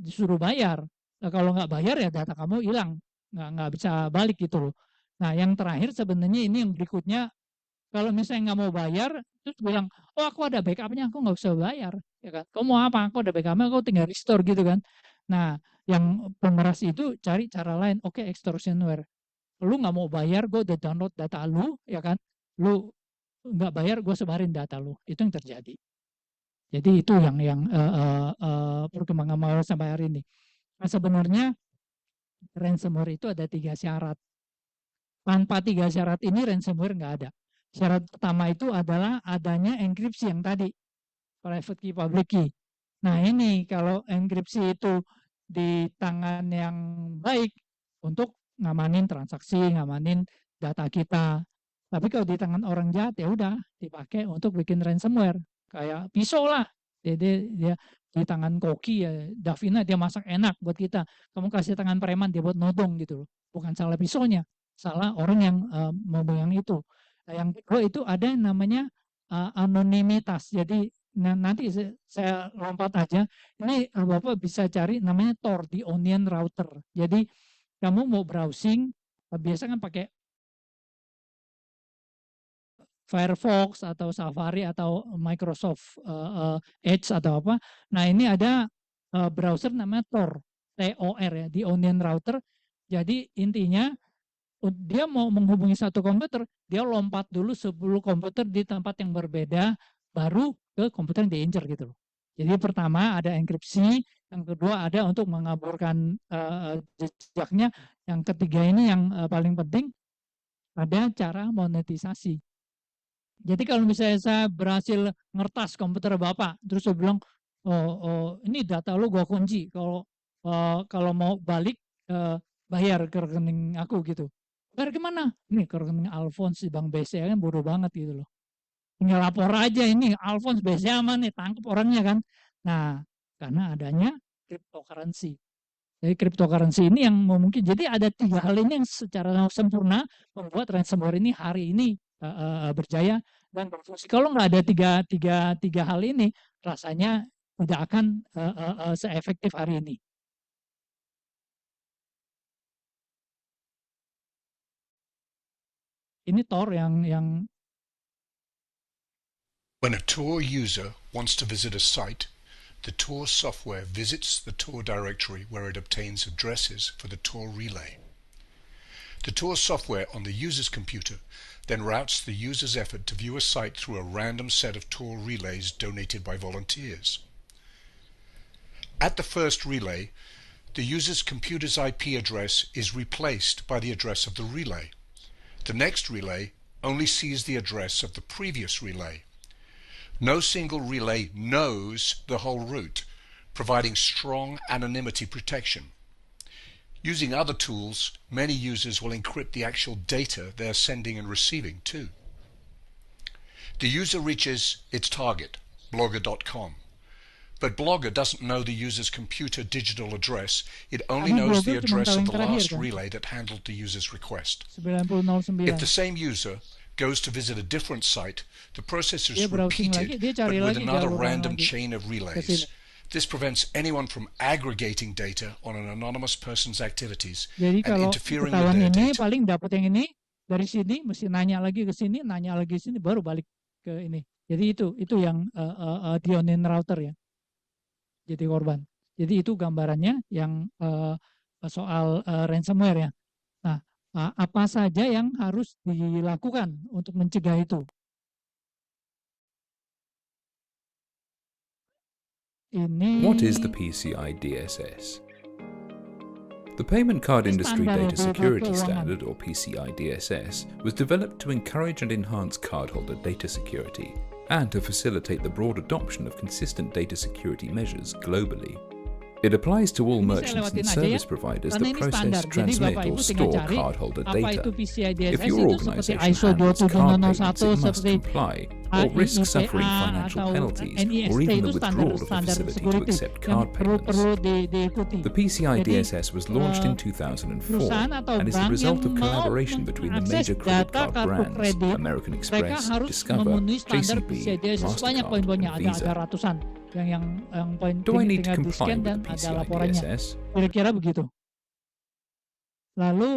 disuruh bayar. Nah, kalau nggak bayar ya data kamu hilang, nggak bisa balik gitu loh. Nah, yang terakhir sebenarnya ini yang berikutnya, kalau misalnya nggak mau bayar, terus bilang, oh aku ada backupnya, aku nggak usah bayar, ya kan? Kamu mau apa? Aku ada backupnya, aku tinggal restore gitu kan? Nah, yang pemeras itu cari cara lain, oke, extortionware. Lu nggak mau bayar, gue udah download data lu, ya kan? Lu nggak bayar, gue sebarin data lu. Itu yang terjadi. Jadi itu yang perkembangan malware sampai hari ini. Nah, sebenarnya ransomware itu ada 3 syarat. Tanpa 3 syarat ini ransomware nggak ada. Syarat pertama itu adalah adanya enkripsi yang tadi, private key, public key. Nah ini kalau enkripsi itu di tangan yang baik untuk ngamanin transaksi, ngamanin data kita. Tapi kalau di tangan orang jahat ya udah dipakai untuk bikin ransomware. Kayak pisau lah, dia di tangan Koki ya, Davina dia masak enak buat kita. Kamu kasih tangan preman dia buat nodong gitu loh. Bukan salah pisaunya, salah orang yang memegang itu. Nah, yang kedua itu ada yang namanya anonimitas. Jadi nanti saya lompat aja. Ini Bapak bisa cari namanya Tor, the Onion Router. Jadi kamu mau browsing, biasa kan pakai Firefox atau Safari atau Microsoft Edge atau apa. Nah ini ada browser namanya Tor, T-O-R ya, di Onion Router. Jadi intinya dia mau menghubungi satu komputer, dia lompat dulu 10 komputer di tempat yang berbeda, baru ke komputer yang diincer gitu loh. Jadi pertama ada enkripsi, yang kedua ada untuk mengaburkan jejaknya, yang ketiga ini yang paling penting ada cara monetisasi. Jadi kalau misalnya saya berhasil ngertas komputer Bapak, terus saya bilang, oh ini data lo gua kunci, kalau mau balik bayar ke rekening aku gitu. Bayar kemana? Ini ke rekening Alphonse di Bank BCA, kan bodoh banget gitu loh. Tinggal lapor aja ini Alphonse BCA mana nih, tangkap orangnya kan. Nah, karena adanya cryptocurrency. Jadi cryptocurrency ini yang mungkin, jadi ada 3 hal ini yang secara sempurna membuat ransomware ini hari ini berjaya dan berfungsi. Kalau nggak ada tiga hal ini, rasanya tidak akan seefektif hari ini. Ini Tor yang When a Tor user wants to visit a site, the Tor software visits the Tor directory where it obtains addresses for the Tor relay. The Tor software on the user's computer then routes the user's effort to view a site through a random set of Tor relays donated by volunteers. At the first relay, the user's computer's IP address is replaced by the address of the relay. The next relay only sees the address of the previous relay. No single relay knows the whole route, providing strong anonymity protection. Using other tools, many users will encrypt the actual data they're sending and receiving too. The user reaches its target, Blogger.com. But Blogger doesn't know the user's computer digital address. It only knows the address of the last relay that handled the user's request. 9009. If the same user goes to visit a different site, the process is repeated but with another random chain of relays. This prevents anyone from aggregating data on an anonymous person's activities Jadi and kalau interfering with ketahuan their ini data. paling dapat yang ini dari sini, mesti nanya lagi ke sini, nanya lagi ke sini, baru balik ke ini. Jadi itu yang Dionin router ya. Jadi korban. Jadi itu gambarannya yang soal ransomware ya. Nah, apa saja yang harus dilakukan untuk mencegah itu? Ini What is the PCI DSS? The Payment Card Industry Standard Data Security keuangan. Standard, or PCI DSS, was developed to encourage and enhance cardholder data security and to facilitate the broad adoption of consistent data security measures globally. It applies to all Ini saya merchants and lewatin aja service ya, providers karena that ini process, standar. Jadi transmit, Bapak or Ibu tinggal store cari cardholder apa itu data. PCI If DSS your itu seperti organization ISO handles card 27001, payments, it must seperti comply or risk suffering AIIPA financial atau penalties NIST or even itu the withdrawal of a standar facility to security accept yang card payments. perlu diikuti. The PCI Jadi, DSS was launched in 2004 perusahaan atau and is the bank result yang of mau collaboration between the mengakses major credit data card kartu brands, kredit, American mereka Express, harus Discover, memenuhi standar JCB, PCI DSS banyak MasterCard, poin-poinnya, and ada Visa. ratusan yang poin Do I need to tinggal comply di-scan with dan the ada PCI laporannya. DSS? Kira-kira begitu. Lalu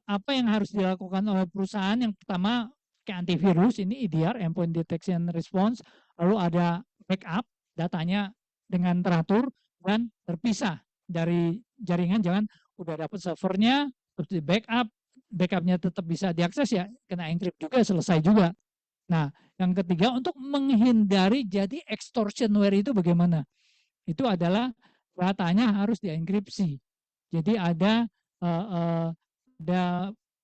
apa yang harus dilakukan oleh perusahaan? Yang pertama kayak antivirus, ini EDR, Endpoint Detection Response. Lalu ada backup, datanya dengan teratur dan terpisah dari jaringan. Jangan udah dapat servernya, terus di backup, backupnya tetap bisa diakses ya, kena encrypt juga, selesai juga. Nah, yang ketiga untuk menghindari jadi extortionware itu bagaimana? Itu adalah datanya harus dienkripsi. Jadi ada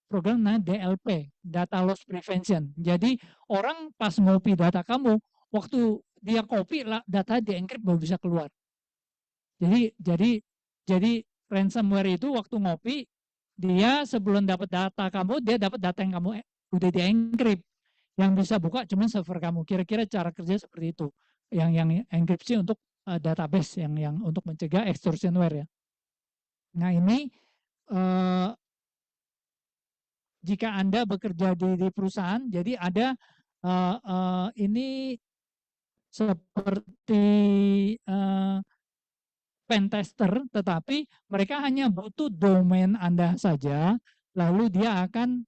program namanya DLP, Data Loss Prevention. Jadi orang pas ngopi data kamu, waktu dia copy data dienkrip baru bisa keluar. Jadi ransomware itu waktu ngopi dia sebelum dapat data kamu, dia dapat data yang kamu udah dienkrip. Yang bisa buka cuma server kamu. Kira-kira cara kerja seperti itu. Yang enkripsi untuk database yang untuk mencegah extortionware ya. Nah ini jika Anda bekerja di perusahaan, jadi ada ini seperti pentester, tetapi mereka hanya butuh domain Anda saja, lalu dia akan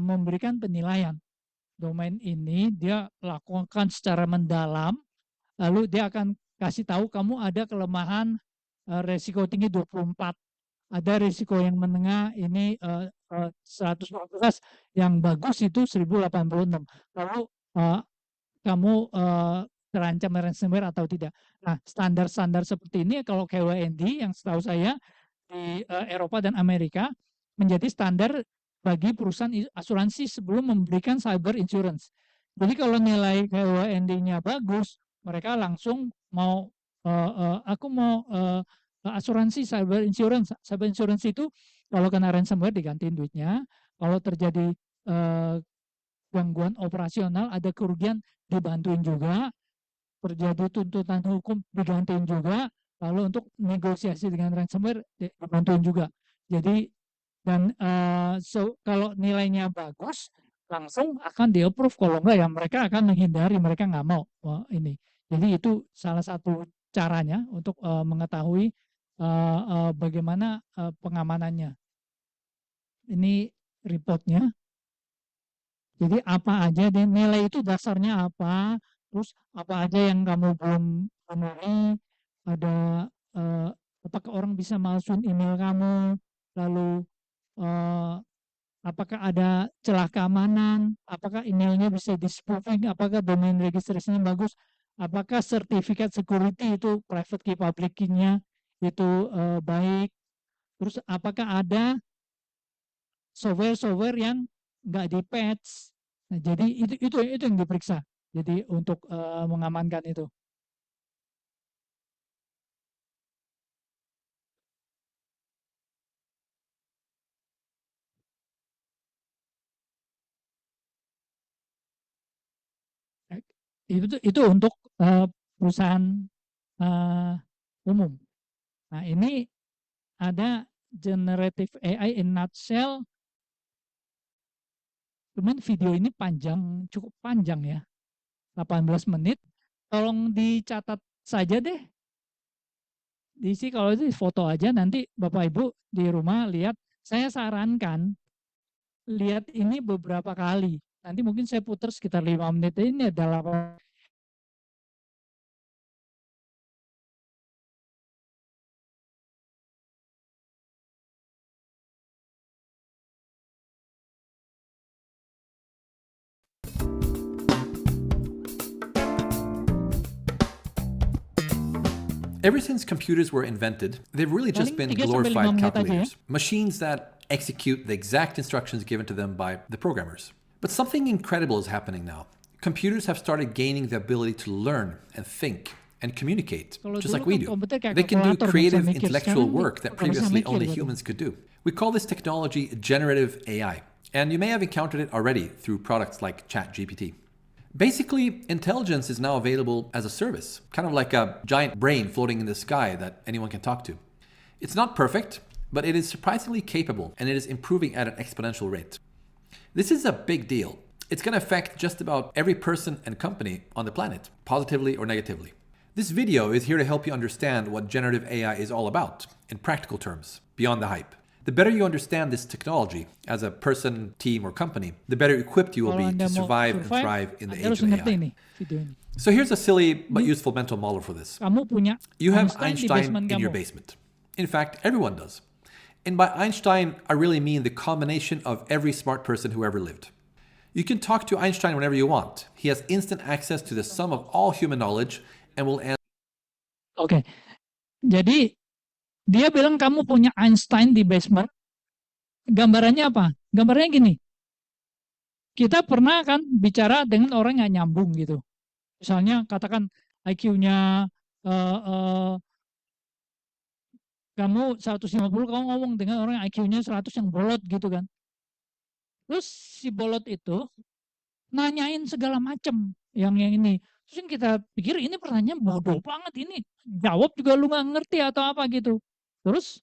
memberikan penilaian. Domain ini dia lakukan secara mendalam, lalu dia akan kasih tahu kamu ada kelemahan resiko tinggi 24, ada risiko yang menengah ini 114, yang bagus itu 1086. Lalu kamu terancam ransomware atau tidak. Nah, standar-standar seperti ini kalau KWND yang setahu saya di Eropa dan Amerika menjadi standar bagi perusahaan asuransi sebelum memberikan cyber insurance. Jadi kalau nilai KWND-nya bagus, mereka langsung mau aku mau asuransi cyber insurance. Cyber insurance itu kalau kena ransomware digantiin duitnya, kalau terjadi gangguan operasional, ada kerugian dibantuin juga, terjadi tuntutan hukum digantiin juga, Lalu untuk negosiasi dengan ransomware dibantuin juga. Jadi dan kalau nilainya bagus langsung akan di-approve, kalau enggak ya mereka akan menghindari, mereka nggak mau ini. Jadi itu salah satu caranya untuk mengetahui bagaimana pengamanannya. Ini reportnya. Jadi apa aja nilai itu dasarnya apa, terus apa aja yang kamu belum penuhi, ada apakah orang bisa masukin email kamu, lalu apakah ada celah keamanan, apakah emailnya bisa di-spoofing, apakah domain registrasinya bagus, apakah sertifikat security itu private key public key-nya itu baik, terus apakah ada software yang nggak di patch. Nah, jadi itu yang diperiksa. Jadi untuk mengamankan itu. Itu untuk perusahaan umum. Nah, ini ada generative AI in nutshell. Cuman video ini cukup panjang ya. 18 menit. Tolong dicatat saja deh. Diisi kalau itu foto aja, nanti Bapak Ibu di rumah lihat. Saya sarankan lihat ini beberapa kali. Nanti mungkin saya putar sekitar 5 menit. Ini adalah Ever since computers were invented, they've really just been glorified calculators, machines that execute the exact instructions given to them by the programmers. But something incredible is happening now. Computers have started gaining the ability to learn and think and communicate, just like we do. They can do creative intellectual work that previously only humans could do. We call this technology generative AI, and you may have encountered it already through products like ChatGPT. Basically, intelligence is now available as a service, kind of like a giant brain floating in the sky that anyone can talk to. It's not perfect, but it is surprisingly capable, and it is improving at an exponential rate. This is a big deal. It's going to affect just about every person and company on the planet, positively or negatively. This video is here to help you understand what generative AI is all about, in practical terms, beyond the hype. The better you understand this technology as a person, team, or company, the better equipped you will be to survive and thrive in the age of AI. So here's a silly but useful mental model for this. You have Einstein in your basement. In fact, everyone does. And by Einstein, I really mean the combination of every smart person who ever lived. You can talk to Einstein whenever you want. He has instant access to the sum of all human knowledge and will answer. Oke. Jadi dia bilang kamu punya Einstein di basement. Gambarannya apa? Gambarnya gini. Kita pernah kan bicara dengan orang yang nyambung gitu. Misalnya katakan IQ-nya kamu 150, kamu ngomong dengan orang yang IQ-nya 100 yang bolot gitu kan. Terus si bolot itu nanyain segala macam yang ini. Terus kita pikir ini pertanyaan bodoh banget ini. Jawab juga lu nggak ngerti atau apa gitu. Terus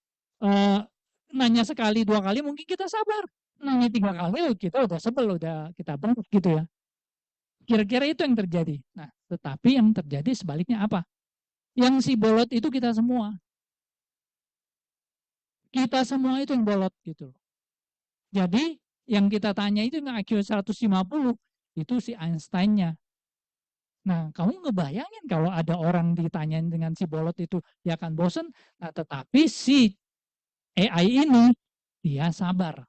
nanya sekali, 2 kali mungkin kita sabar. Nanya 3 kali kita udah sebel, udah kita bentuk gitu ya. Kira-kira itu yang terjadi. Nah, tetapi yang terjadi sebaliknya apa? Yang si bolot itu kita semua. Kita semua itu yang bolot gitu. Jadi yang kita tanya itu yang IQ 150 itu si Einstein-nya. Nah, kamu ngebayangin kalau ada orang ditanyain dengan si bolot itu, dia akan bosen. Nah, tetapi si AI ini, dia sabar.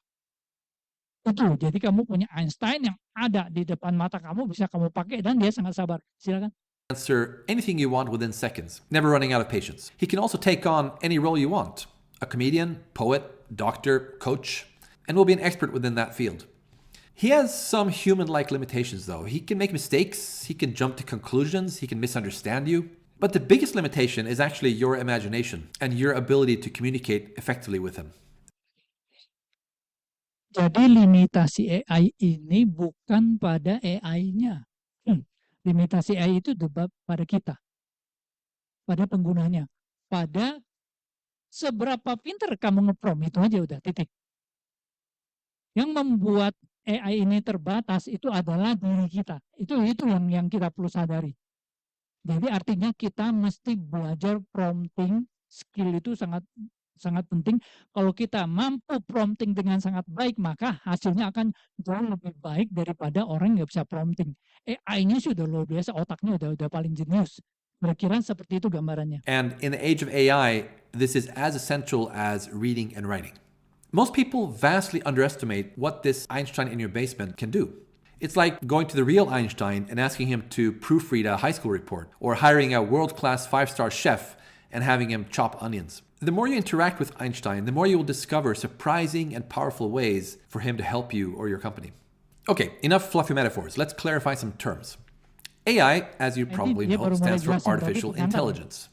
Itu, jadi kamu punya Einstein yang ada di depan mata kamu, bisa kamu pakai, dan dia sangat sabar. Silakan. Answer anything you want within seconds, never running out of patience. He can also take on any role you want. A comedian, poet, doctor, coach, and will be an expert within that field. He has some human-like limitations though. He can make mistakes, he can jump to conclusions, he can misunderstand you. But the biggest limitation is actually your imagination and your ability to communicate effectively with him. Jadi limitasi AI ini bukan pada AI-nya. Limitasi AI itu pada kita, pada penggunanya. pada seberapa pinter kamu nge-prompt, itu aja udah, titik. Yang membuat AI ini terbatas itu adalah diri kita. Itu yang kita perlu sadari. Jadi artinya kita mesti belajar prompting, skill itu sangat penting. Kalau kita mampu prompting dengan sangat baik, maka hasilnya akan jauh lebih baik daripada orang yang nggak bisa prompting. AI-nya sudah luar biasa, otaknya udah paling jenius. Kira-kira seperti itu gambarannya. And in the age of AI, this is as essential as reading and writing. Most people vastly underestimate what this Einstein in your basement can do. It's like going to the real Einstein and asking him to proofread a high school report, or hiring a world-class 5-star chef and having him chop onions. The more you interact with Einstein, the more you will discover surprising and powerful ways for him to help you or your company. Okay, enough fluffy metaphors. Let's clarify some terms. AI, as you probably know, stands for artificial intelligence.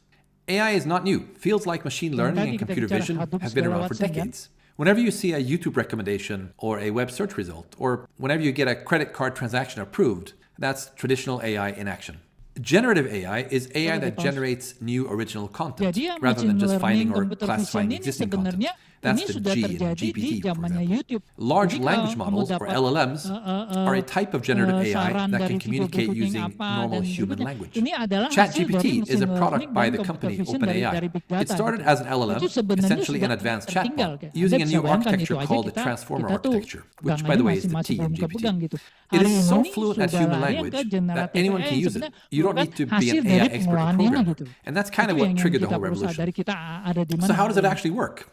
AI is not new. Fields like machine learning and computer vision have been around for decades. Whenever you see a YouTube recommendation or a web search result, or whenever you get a credit card transaction approved, that's traditional AI in action. Generative AI is AI that generates new original content rather than just finding or classifying existing content. That's the G in GPT, for example. Large language models, or LLMs, are a type of generative AI that can communicate using normal human language. ChatGPT is a product by the company OpenAI. It started as an LLM, essentially an advanced chatbot, using a new architecture called the Transformer architecture, which, by the way, is the T in GPT. It is so fluent at human language that anyone can use it. You don't need to be an AI expert or programmer. And that's kind of what triggered the whole revolution. So how does it actually work?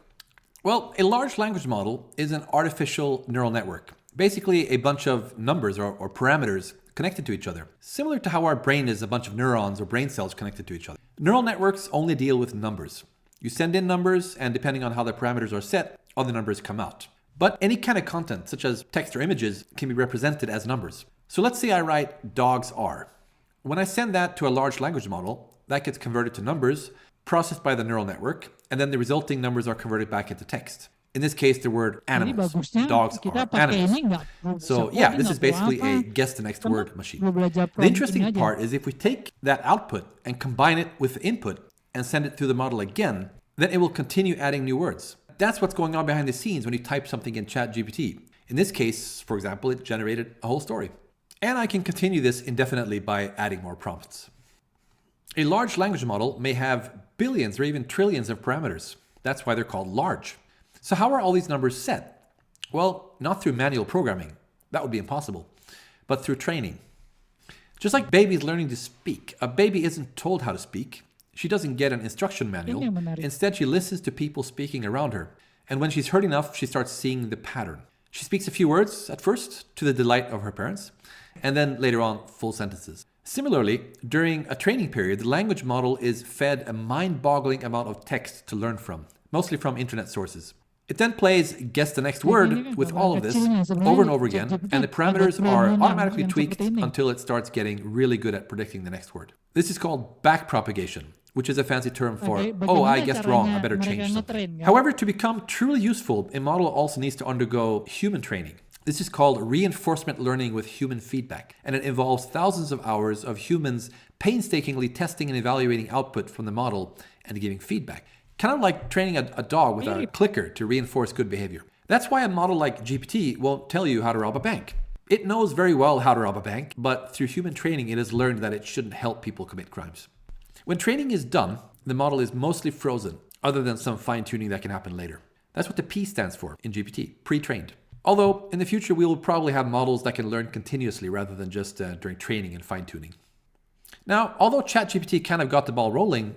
Well, a large language model is an artificial neural network, basically a bunch of numbers or parameters connected to each other, similar to how our brain is a bunch of neurons or brain cells connected to each other. Neural networks only deal with numbers. You send in numbers, and depending on how the parameters are set, other numbers come out. But any kind of content, such as text or images, can be represented as numbers. So let's say I write dogs are. When I send that to a large language model, that gets converted to numbers, processed by the neural network, and then the resulting numbers are converted back into text. In this case, the word animals. Dogs are animals. So yeah, this is basically a guess the next word machine. The interesting part is if we take that output and combine it with the input and send it through the model again, then it will continue adding new words. That's what's going on behind the scenes when you type something in ChatGPT. In this case, for example, it generated a whole story. And I can continue this indefinitely by adding more prompts. A large language model may have billions or even trillions of parameters. That's why they're called large. So how are all these numbers set? Well, not through manual programming. That would be impossible. But through training. Just like babies learning to speak, a baby isn't told how to speak. She doesn't get an instruction manual. Instead, she listens to people speaking around her. And when she's heard enough, she starts seeing the pattern. She speaks a few words at first, to the delight of her parents, and then later on, full sentences. Similarly, during a training period, the language model is fed a mind-boggling amount of text to learn from, mostly from internet sources. It then plays guess the next word with all of this over and over again, and the parameters are automatically tweaked until it starts getting really good at predicting the next word. This is called backpropagation, which is a fancy term for, oh, I guessed wrong, I better change something. However, to become truly useful, a model also needs to undergo human training. This is called reinforcement learning with human feedback, and it involves thousands of hours of humans painstakingly testing and evaluating output from the model and giving feedback. Kind of like training a dog with a clicker to reinforce good behavior. That's why a model like GPT won't tell you how to rob a bank. It knows very well how to rob a bank, but through human training, it has learned that it shouldn't help people commit crimes. When training is done, the model is mostly frozen, other than some fine-tuning that can happen later. That's what the P stands for in GPT, pre-trained. Although, in the future, we will probably have models that can learn continuously rather than just during training and fine-tuning. Now, although ChatGPT kind of got the ball rolling,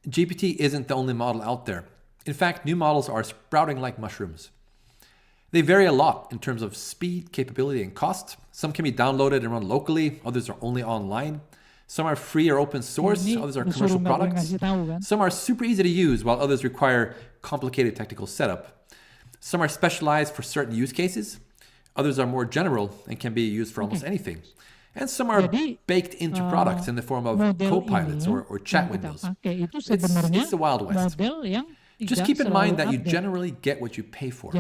GPT isn't the only model out there. In fact, new models are sprouting like mushrooms. They vary a lot in terms of speed, capability, and cost. Some can be downloaded and run locally, others are only online. Some are free or open source, others are commercial products. Some are super easy to use, while others require complicated technical setup. Some are specialized for certain use cases. Others are more general and can be used for almost anything. And some are baked into products in the form of co-pilots or chat windows. It's the Wild West. Just keep in mind that you generally get what you pay for.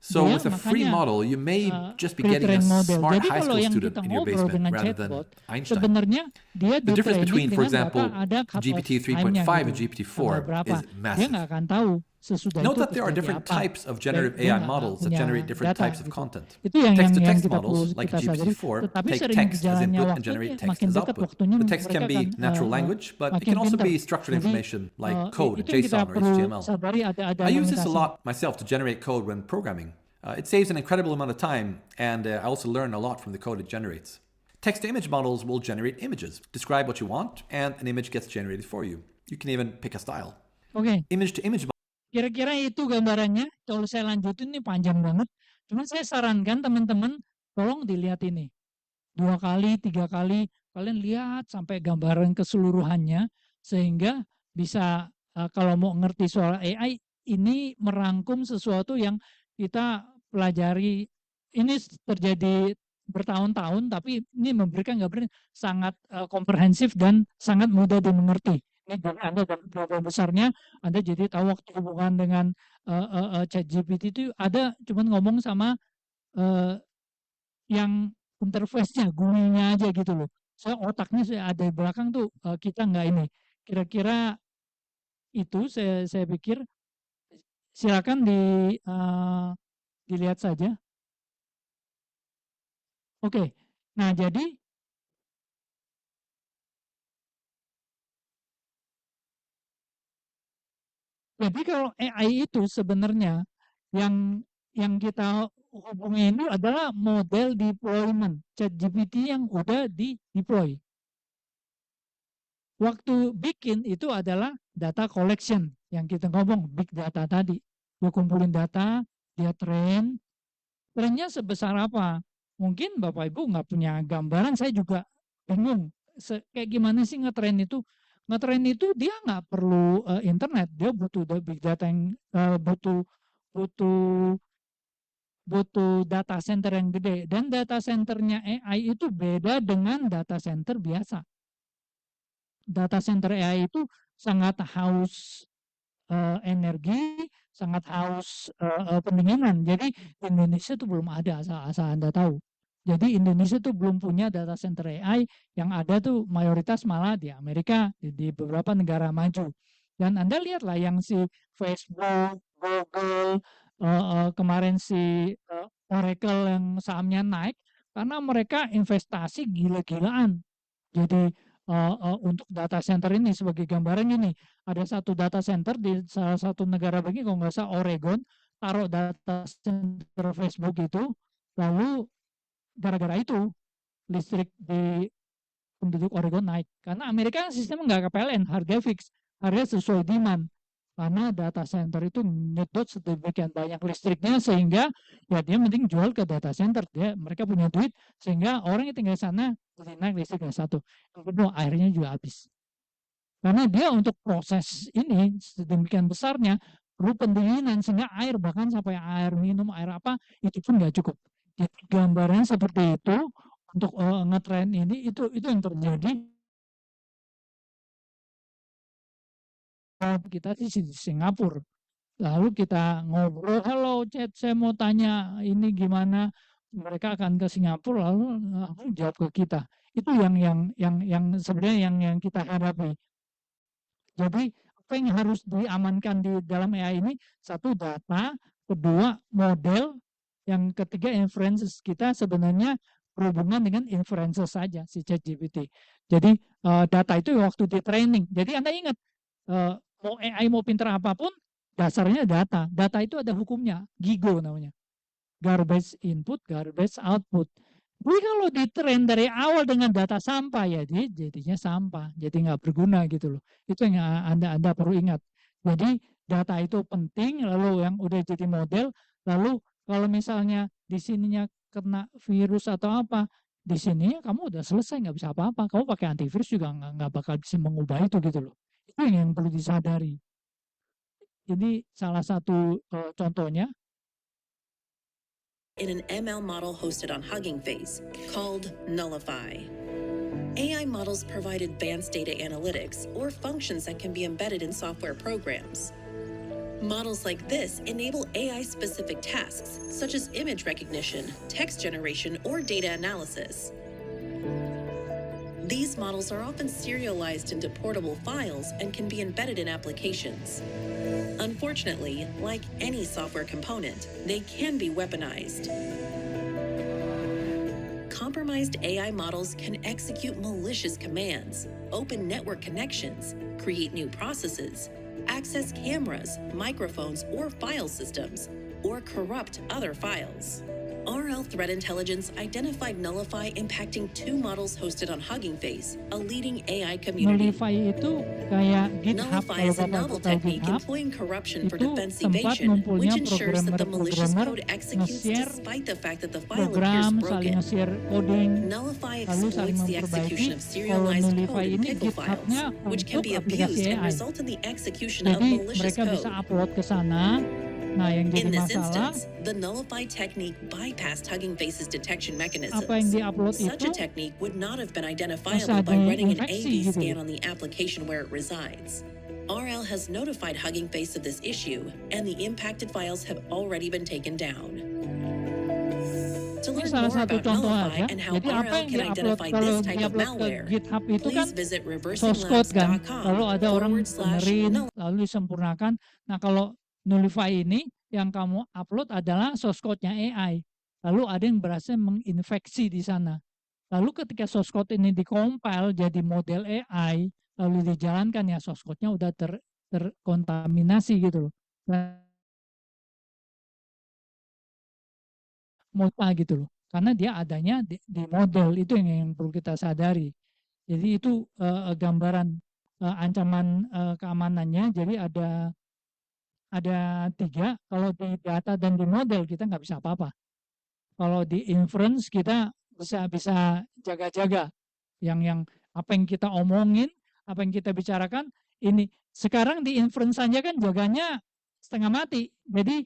So with a free model, you may just be getting a smart high school student in your basement rather than Einstein. dia The difference between, di-training for dengan example, data ada cut-off GPT time-nya 3.5 and gitu, GPT-4 tanggal berapa. is Dia massive. nggak akan tahu sesudah Note itu that there are terjadi different apa. types of generative Dia AI nggak models that punya generate different data types of gitu. content. Itu yang Text-to-text kita models perlu like kita sadari. GPT-4 Tetapi take sering text as berjalannya input and waktu generate ini text makin as dekat output. waktunya The text mereka can akan be natural language, but it makin can also pintar. be structured Jadi information like code, itu yang kita JSON, or perlu HTML. sadari ada I use this a limitasi. lot myself to generate code when programming. It saves an incredible amount of time, and I also learn a lot from the code it generates. Text-to-image models will generate images, describe what you want, and an image gets generated for you. You can even pick a style. Oke. Image-to-image Kira-kira itu gambarannya. Kalau saya lanjutin ini panjang banget. Cuma saya sarankan teman-teman tolong dilihat ini. 2 kali, 3 kali. Kalian lihat sampai gambaran keseluruhannya. Sehingga bisa kalau mau ngerti soal AI, ini merangkum sesuatu yang kita pelajari. Ini terjadi bertahun-tahun, tapi ini memberikan gambaran sangat komprehensif dan sangat mudah dimengerti. Ini dari Anda dan berapa besarnya, Anda jadi tahu waktu hubungan dengan ChatGPT itu ada cuman ngomong sama yang interface-nya, GUI-nya aja gitu loh. Saya otaknya saya ada di belakang tuh kita nggak ini. Kira-kira itu saya pikir silakan dilihat saja. Oke, nah jadi kalau AI itu sebenarnya yang kita hubungi ini adalah model deployment ChatGPT yang udah di-deploy. Waktu bikin itu adalah data collection yang kita ngomong big data tadi. Dia kumpulin data, dia trainnya sebesar apa? Mungkin Bapak Ibu nggak punya gambaran, saya juga bingung. Kayak gimana sih ngetrain itu? Ngetrain itu dia nggak perlu internet, dia butuh big data yang butuh data center yang gede. Dan data centernya AI itu beda dengan data center biasa. Data center AI itu sangat haus energi, sangat haus pendinginan. Jadi Indonesia itu belum ada, asal Anda tahu. Jadi Indonesia tuh belum punya data center AI, yang ada tuh mayoritas malah di Amerika, di beberapa negara maju. Dan Anda lihatlah yang si Facebook, Google, kemarin si Oracle yang sahamnya naik, karena mereka investasi gila-gilaan. Jadi untuk data center ini sebagai gambaran ini, ada satu data center di salah satu negara begini, kalau nggak salah Oregon, taruh data center Facebook itu, lalu gara-gara itu listrik di penduduk Oregon naik. Karena Amerika sistem nggak KPLN, harga fix, harga sesuai demand. Karena data center itu nyedot sedemikian banyak listriknya sehingga ya dia mending jual ke data center. Mereka punya duit sehingga orang yang tinggal di sana jadi naik listriknya satu. Yang kedua airnya juga habis. Karena dia untuk proses ini sedemikian besarnya perlu pendinginan sehingga air bahkan sampai air minum, air apa itu pun nggak cukup. Jadi gambaran seperti itu untuk ngetrain ini itu yang terjadi. Kita di Singapura. Lalu kita ngobrol, halo Chat, saya mau tanya ini gimana. Mereka akan ke Singapura lalu jawab ke kita. Itu yang sebenarnya yang kita hadapi. Jadi apa yang harus diamankan di dalam AI ini? Satu, data. Kedua, model. Yang ketiga, inferences. Kita sebenarnya berhubungan dengan inferences saja si ChatGPT. Jadi data itu waktu di training. Jadi Anda ingat, mau AI mau pintar apapun, dasarnya data. Data itu ada hukumnya, GIGO namanya. Garbage input, garbage output. Jadi kalau ditrain dari awal dengan data sampah, ya jadinya sampah. Jadi nggak berguna gitu loh. Itu yang Anda perlu ingat. Jadi data itu penting, lalu yang udah jadi model, lalu kalau misalnya di sininya kena virus atau apa, di sininya kamu udah selesai, nggak bisa apa-apa. Kamu pakai antivirus juga nggak bakal bisa mengubah itu gitu loh. Itu yang perlu disadari. Ini salah satu contohnya. In an ML model hosted on Hugging Face called Nullify. AI models provide advanced data analytics or functions that can be embedded in software programs. Models like this enable AI-specific tasks, such as image recognition, text generation, or data analysis. These These models are often serialized into portable files and can be embedded in applications. Unfortunately, like any software component, they can be weaponized. Compromised AI models can execute malicious commands, open network connections, create new processes, access cameras, microphones, or file systems, or corrupt other files. RL Threat Intelligence identified Nullify impacting 2 models hosted on Hugging Face, a leading AI community. Nullify itu kayak GitHub, Nullify kalau is a Bapak novel tahu technique GitHub, employing corruption for itu defense tempat evasion, ngumpulnya which ensures that the malicious programmer-programmer code executes nge-share despite the fact that the file appears program, saling broken. nge-share coding, Nullify lalu saling exploits the memperbaiki. execution of Kalau serialized Nullify code in ini pickle files, GitHub-nya which can untuk be aplikasi abused and AI. result in the execution of Jadi malicious mereka bisa code. upload ke sana. Nah, yang In jadi this masalah, instance, the Nullify technique bypassed Hugging Face's detection mechanisms. apa yang diupload Such a itu technique would not have been bisa identifiable by running an diinfeksi AV gitu scan loh. on the application where it resides. RL has notified Hugging Face of this issue, and the impacted files have already been taken down. To Ini learn salah more satu about contoh Nullify aja. and how Jadi apa RL yang can diupload, identify kalau this type of diupload ke malware, GitHub itu kan please visit source code kan. Lalu ada orang benerin, reversinglabs.com/nullify. lalu disempurnakan. Nah, kalau Nullify ini yang kamu upload adalah source code-nya AI. Lalu ada yang berhasil menginfeksi di sana. Lalu ketika source code ini dikompil jadi model AI, lalu dijalankan ya source code-nya udah terkontaminasi gitu loh. Multa gitu loh. Karena dia adanya di model, itu yang perlu kita sadari. Jadi itu gambaran ancaman keamanannya. Jadi ada 3, kalau di data dan di model kita nggak bisa apa-apa. Kalau di inference kita bisa jaga-jaga. Yang apa yang kita omongin, apa yang kita bicarakan, ini sekarang di inference saja kan jaganya setengah mati. Jadi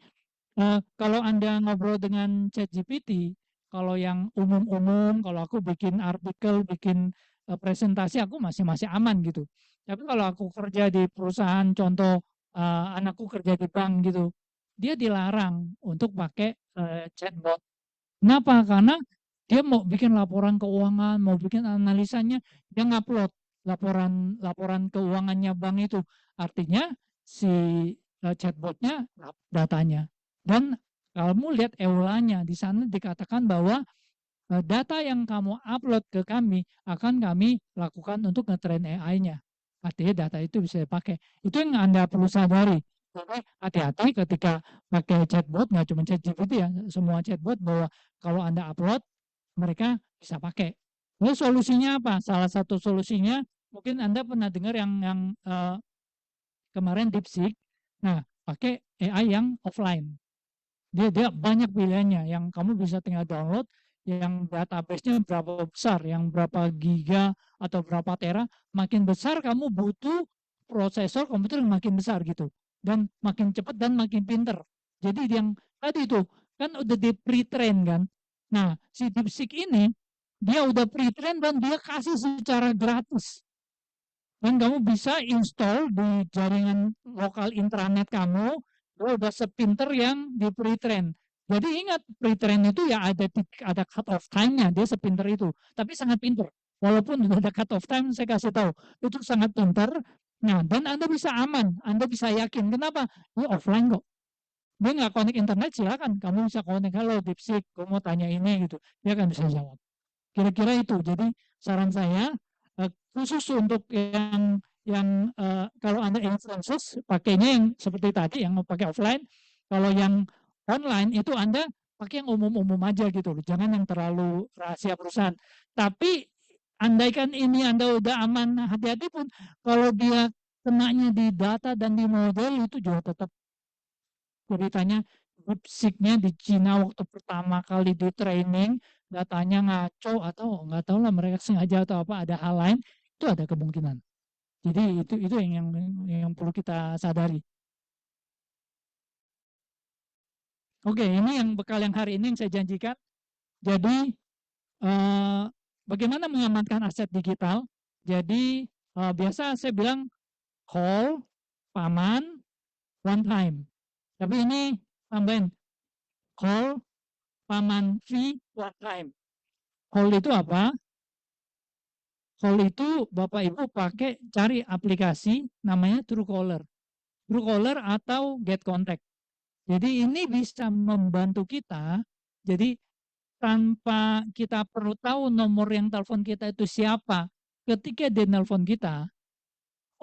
kalau Anda ngobrol dengan ChatGPT, kalau yang umum-umum, kalau aku bikin artikel, bikin presentasi, aku masih aman gitu. Tapi kalau aku kerja di perusahaan, contoh anakku kerja di bank gitu, dia dilarang untuk pakai chatbot. Kenapa? Karena dia mau bikin laporan keuangan, mau bikin analisanya, dia ngupload laporan keuangannya bank itu. Artinya si chatbotnya datanya. Dan kamu lihat EULA-nya, di sana dikatakan bahwa data yang kamu upload ke kami akan kami lakukan untuk nge-train AI-nya. Artinya data itu bisa dipakai. Itu yang Anda perlu sadari. Jadi hati-hati ketika pakai chatbot, nggak cuma ChatGPT ya, semua chatbot, bahwa kalau Anda upload, mereka bisa pakai. Lalu solusinya apa? Salah satu solusinya, mungkin Anda pernah dengar yang kemarin DeepSeek. Nah, pakai AI yang offline. Dia banyak pilihannya, yang kamu bisa tinggal download, yang database-nya berapa besar, yang berapa giga atau berapa tera, makin besar kamu butuh prosesor komputer yang makin besar gitu, dan makin cepat dan makin pinter. Jadi yang tadi itu kan udah di pre-train kan. Nah, si DeepSeek ini dia udah pre-train dan dia kasih secara gratis. Dan kamu bisa install di jaringan lokal intranet kamu, dia udah sepinter yang di pre-train. Jadi ingat, pre-train itu ya ada cut off time-nya, dia sepinter itu. Tapi sangat pinter. Walaupun udah ada cut off time, saya kasih tahu, itu sangat pinter. Nah, dan Anda bisa aman, Anda bisa yakin. Kenapa? Ini offline kok. Dia nggak connect internet, silakan. Kamu bisa connect, halo DeepSeek, kamu mau tanya ini gitu. Dia akan bisa jawab. Kira-kira itu. Jadi saran saya, khusus untuk yang kalau Anda instances, pakainya yang seperti tadi, yang mau pakai offline. Kalau yang online itu Anda pakai yang umum-umum aja gitu loh. Jangan yang terlalu rahasia perusahaan. Tapi andaikan ini Anda udah aman, hati-hati pun kalau dia kenanya di data dan di model, itu juga tetap ceritanya DeepSeek-nya di Cina waktu pertama kali di training, datanya ngaco atau nggak tahu lah mereka sengaja atau apa, ada hal lain, itu ada kemungkinan. Jadi itu yang perlu kita sadari. Oke, ini yang bekal yang hari ini yang saya janjikan. Jadi bagaimana mengamankan aset digital? Jadi biasa saya bilang call, paman, one time. Tapi ini tambahin call, paman, fee, one time. Call itu apa? call itu Bapak Ibu cari aplikasi namanya Truecaller. Truecaller atau Get Contact. Jadi ini bisa membantu kita. Jadi tanpa kita perlu tahu nomor yang telepon kita itu siapa, ketika dia nelpon kita,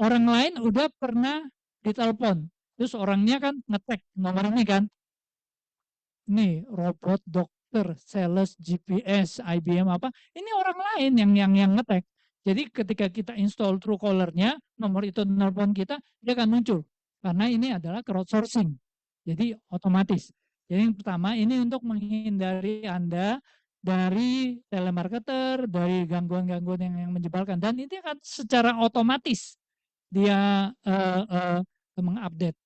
orang lain udah pernah ditelepon. Terus orangnya kan ngetek nomor ini kan. Nih, robot, dokter, sales, GPS, IBM apa. Ini orang lain yang ngetek. Jadi ketika kita install Truecaller-nya, nomor itu nelpon kita, dia akan muncul. Karena ini adalah crowdsourcing. Jadi otomatis. Jadi yang pertama ini untuk menghindari Anda dari telemarketer, dari gangguan-gangguan yang menjebalkan. Dan ini akan secara otomatis dia mengupdate.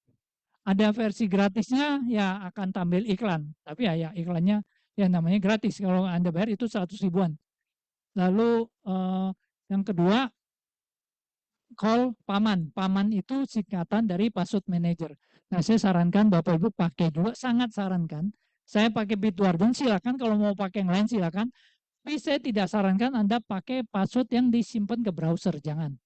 Ada versi gratisnya ya akan tampil iklan. Tapi ya iklannya ya namanya gratis. Kalau Anda bayar itu 100 ribuan. Lalu yang kedua, call Paman. Paman itu singkatan dari password manager. Nah, saya sarankan Bapak Ibu pakai juga, sangat sarankan. Saya pakai Bitwarden, silakan kalau mau pakai yang lain silakan. Tapi saya tidak sarankan Anda pakai password yang disimpan ke browser, jangan.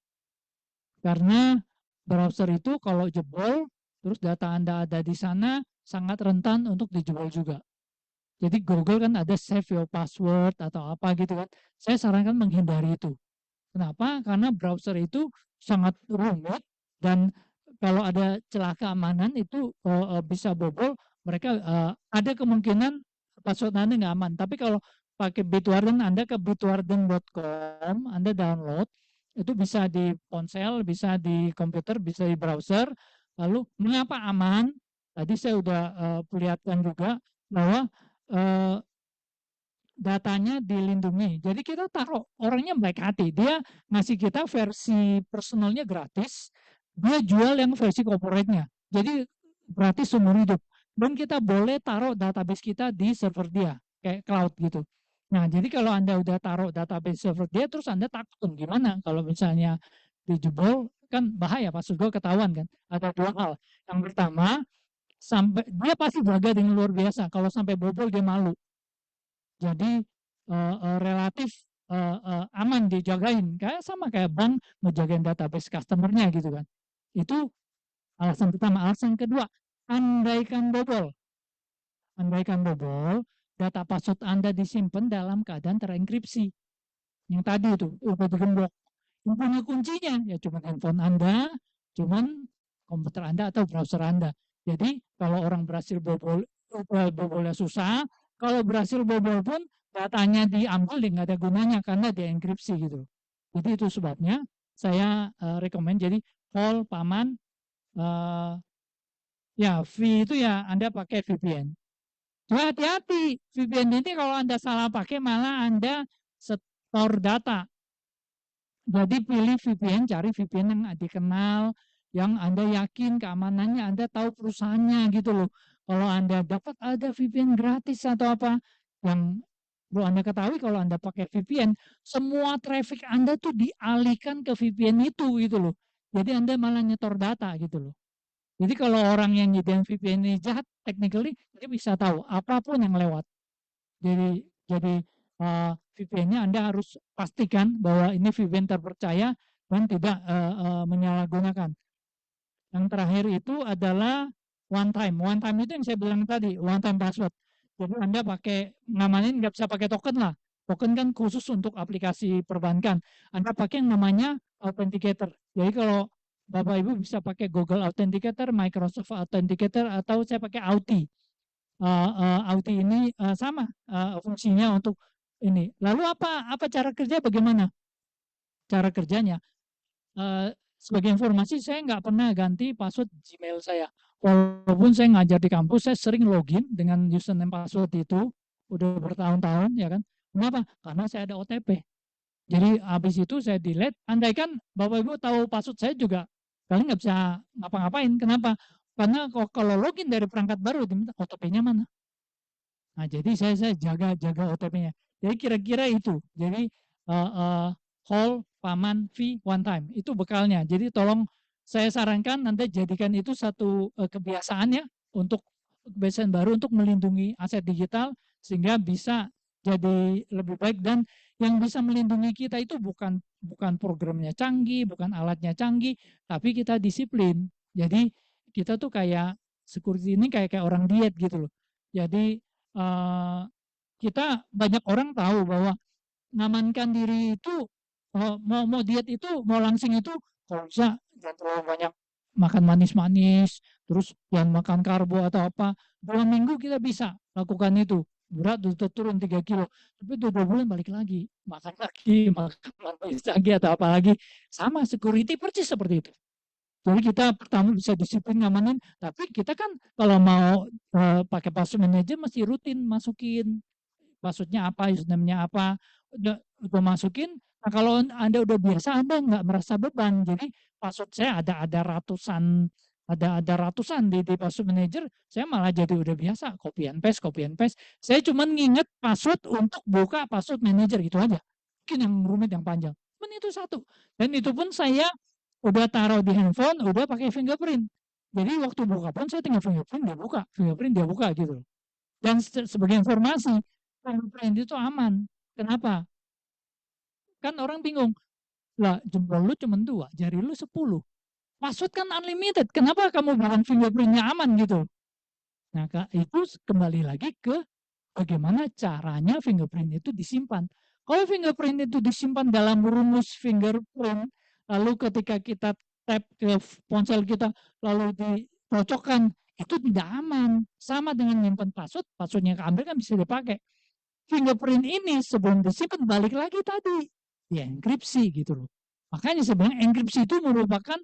Karena browser itu kalau jebol, terus data Anda ada di sana, sangat rentan untuk dijebol juga. Jadi Google kan ada save your password atau apa gitu kan. Saya sarankan menghindari itu. Kenapa? Karena browser itu sangat rumit dan kalau ada celah keamanan itu bisa bobol, mereka ada kemungkinan password Anda nggak aman. Tapi kalau pakai Bitwarden, Anda ke bitwarden.com, Anda download, itu bisa di ponsel, bisa di komputer, bisa di browser. Lalu mengapa aman? Tadi saya sudah perlihatkan juga bahwa datanya dilindungi. Jadi kita taruh, orangnya baik hati. Dia ngasih kita versi personalnya gratis, dia jual yang versi corporate-nya. Jadi gratis seumur hidup. Dan kita boleh taruh database kita di server dia, kayak cloud gitu. Nah, jadi kalau Anda udah taruh database server dia, terus Anda takut gimana kalau misalnya dijebol, kan bahaya, password gue ketahuan kan. Ada dua hal. Yang pertama, sampai dia pasti jaga dengan luar biasa. Kalau sampai bobol dia malu. Jadi relatif aman dijagain. Kayak sama kayak bank ngejagain database customer-nya gitu kan. Itu alasan pertama. Alasan kedua, andaikan bobol. Andaikan bobol, data password Anda disimpan dalam keadaan terenkripsi. Yang tadi itu, udah digembok. Yang punya kuncinya, ya cuma handphone Anda, cuman komputer Anda atau browser Anda. Jadi kalau orang berhasil bobol, bobolnya susah. Kalau berhasil bobol pun datanya diambil, nggak ada gunanya karena dienkripsi gitu. Jadi itu sebabnya saya rekomend. Jadi call Paman, ya fee itu ya Anda pakai VPN. Hati-hati, VPN ini kalau Anda salah pakai malah Anda store data. Jadi pilih VPN, cari VPN yang dikenal, yang Anda yakin keamanannya, Anda tahu perusahaannya gitu loh. Kalau Anda dapat ada VPN gratis atau apa, yang perlu Anda ketahui kalau Anda pakai VPN, semua traffic Anda tuh dialihkan ke VPN itu gitu loh. Jadi Anda malah nyetor data gitu loh. Jadi kalau orang yang nyediain VPN ini jahat, technically dia bisa tahu apapun yang lewat. Jadi VPN-nya Anda harus pastikan bahwa ini VPN terpercaya dan tidak menyalahgunakan. Yang terakhir itu adalah one time. One time itu yang saya bilang tadi, one time password. Jadi Anda pakai, namanya nggak bisa pakai token lah. Token kan khusus untuk aplikasi perbankan. Anda pakai yang namanya authenticator. Jadi kalau Bapak Ibu bisa pakai Google Authenticator, Microsoft Authenticator, atau saya pakai Auth. Auth ini sama fungsinya untuk ini. Lalu apa cara kerja bagaimana? Cara kerjanya, sebagai informasi saya nggak pernah ganti password Gmail saya. Walaupun saya ngajar di kampus, saya sering login dengan username password itu udah bertahun-tahun ya kan. Kenapa? Karena saya ada OTP. Jadi habis itu saya delete. Andaikan Bapak Ibu tahu password saya juga, kalian nggak bisa ngapa-ngapain. Kenapa? Karena kalau login dari perangkat baru diminta OTP-nya mana. Nah jadi saya jaga OTP-nya. Jadi kira-kira itu. Jadi call Paman fee one time itu bekalnya. Jadi tolong saya sarankan Anda jadikan itu satu kebiasaan ya, untuk kebiasaan baru untuk melindungi aset digital sehingga bisa jadi lebih baik. Dan yang bisa melindungi kita itu bukan bukan programnya canggih, bukan alatnya canggih, tapi kita disiplin. Jadi kita tuh kayak security ini kayak orang diet gitu loh. Jadi kita banyak orang tahu bahwa ngamankan diri itu mau diet itu mau langsing itu kalau bisa jangan terlalu banyak makan manis-manis, terus jangan makan karbo atau apa. 2 minggu kita bisa lakukan itu. Berat udah turun 3 kilo. Tapi 2 bulan balik lagi. Makan manis lagi atau apa lagi. Sama security persis seperti itu. Jadi kita pertama bisa disiplin ngamanin, tapi kita kan kalau mau pakai password manager mesti rutin masukin passwordnya apa, username-nya apa, udah masukin. Nah kalau Anda udah biasa, Anda nggak merasa beban. Jadi password saya ada ratusan di password manager, saya malah jadi udah biasa copy and paste. Saya cuma nginget password untuk buka password manager gitu aja. Mungkin yang rumit yang panjang. Cuman itu satu. Dan itu pun saya udah taruh di handphone, udah pakai fingerprint. Jadi waktu buka pun saya tinggal fingerprint dia buka gitu. Dan sebagai informasi, fingerprint itu aman. Kenapa? Kan orang bingung. Lah jempol lu cuma 2, jari lu 10. Password kan unlimited. Kenapa kamu bilang fingerprintnya aman gitu? Nah itu kembali lagi ke bagaimana caranya fingerprint itu disimpan. Kalau fingerprint itu disimpan dalam rumus fingerprint, lalu ketika kita tap ke ponsel kita, lalu dicocokkan, itu tidak aman. Sama dengan nyimpan passwordnya keambil kan bisa dipakai. Fingerprint ini sebelum disimpan balik lagi tadi, dienkripsi gitu loh. Makanya sebenarnya enkripsi itu merupakan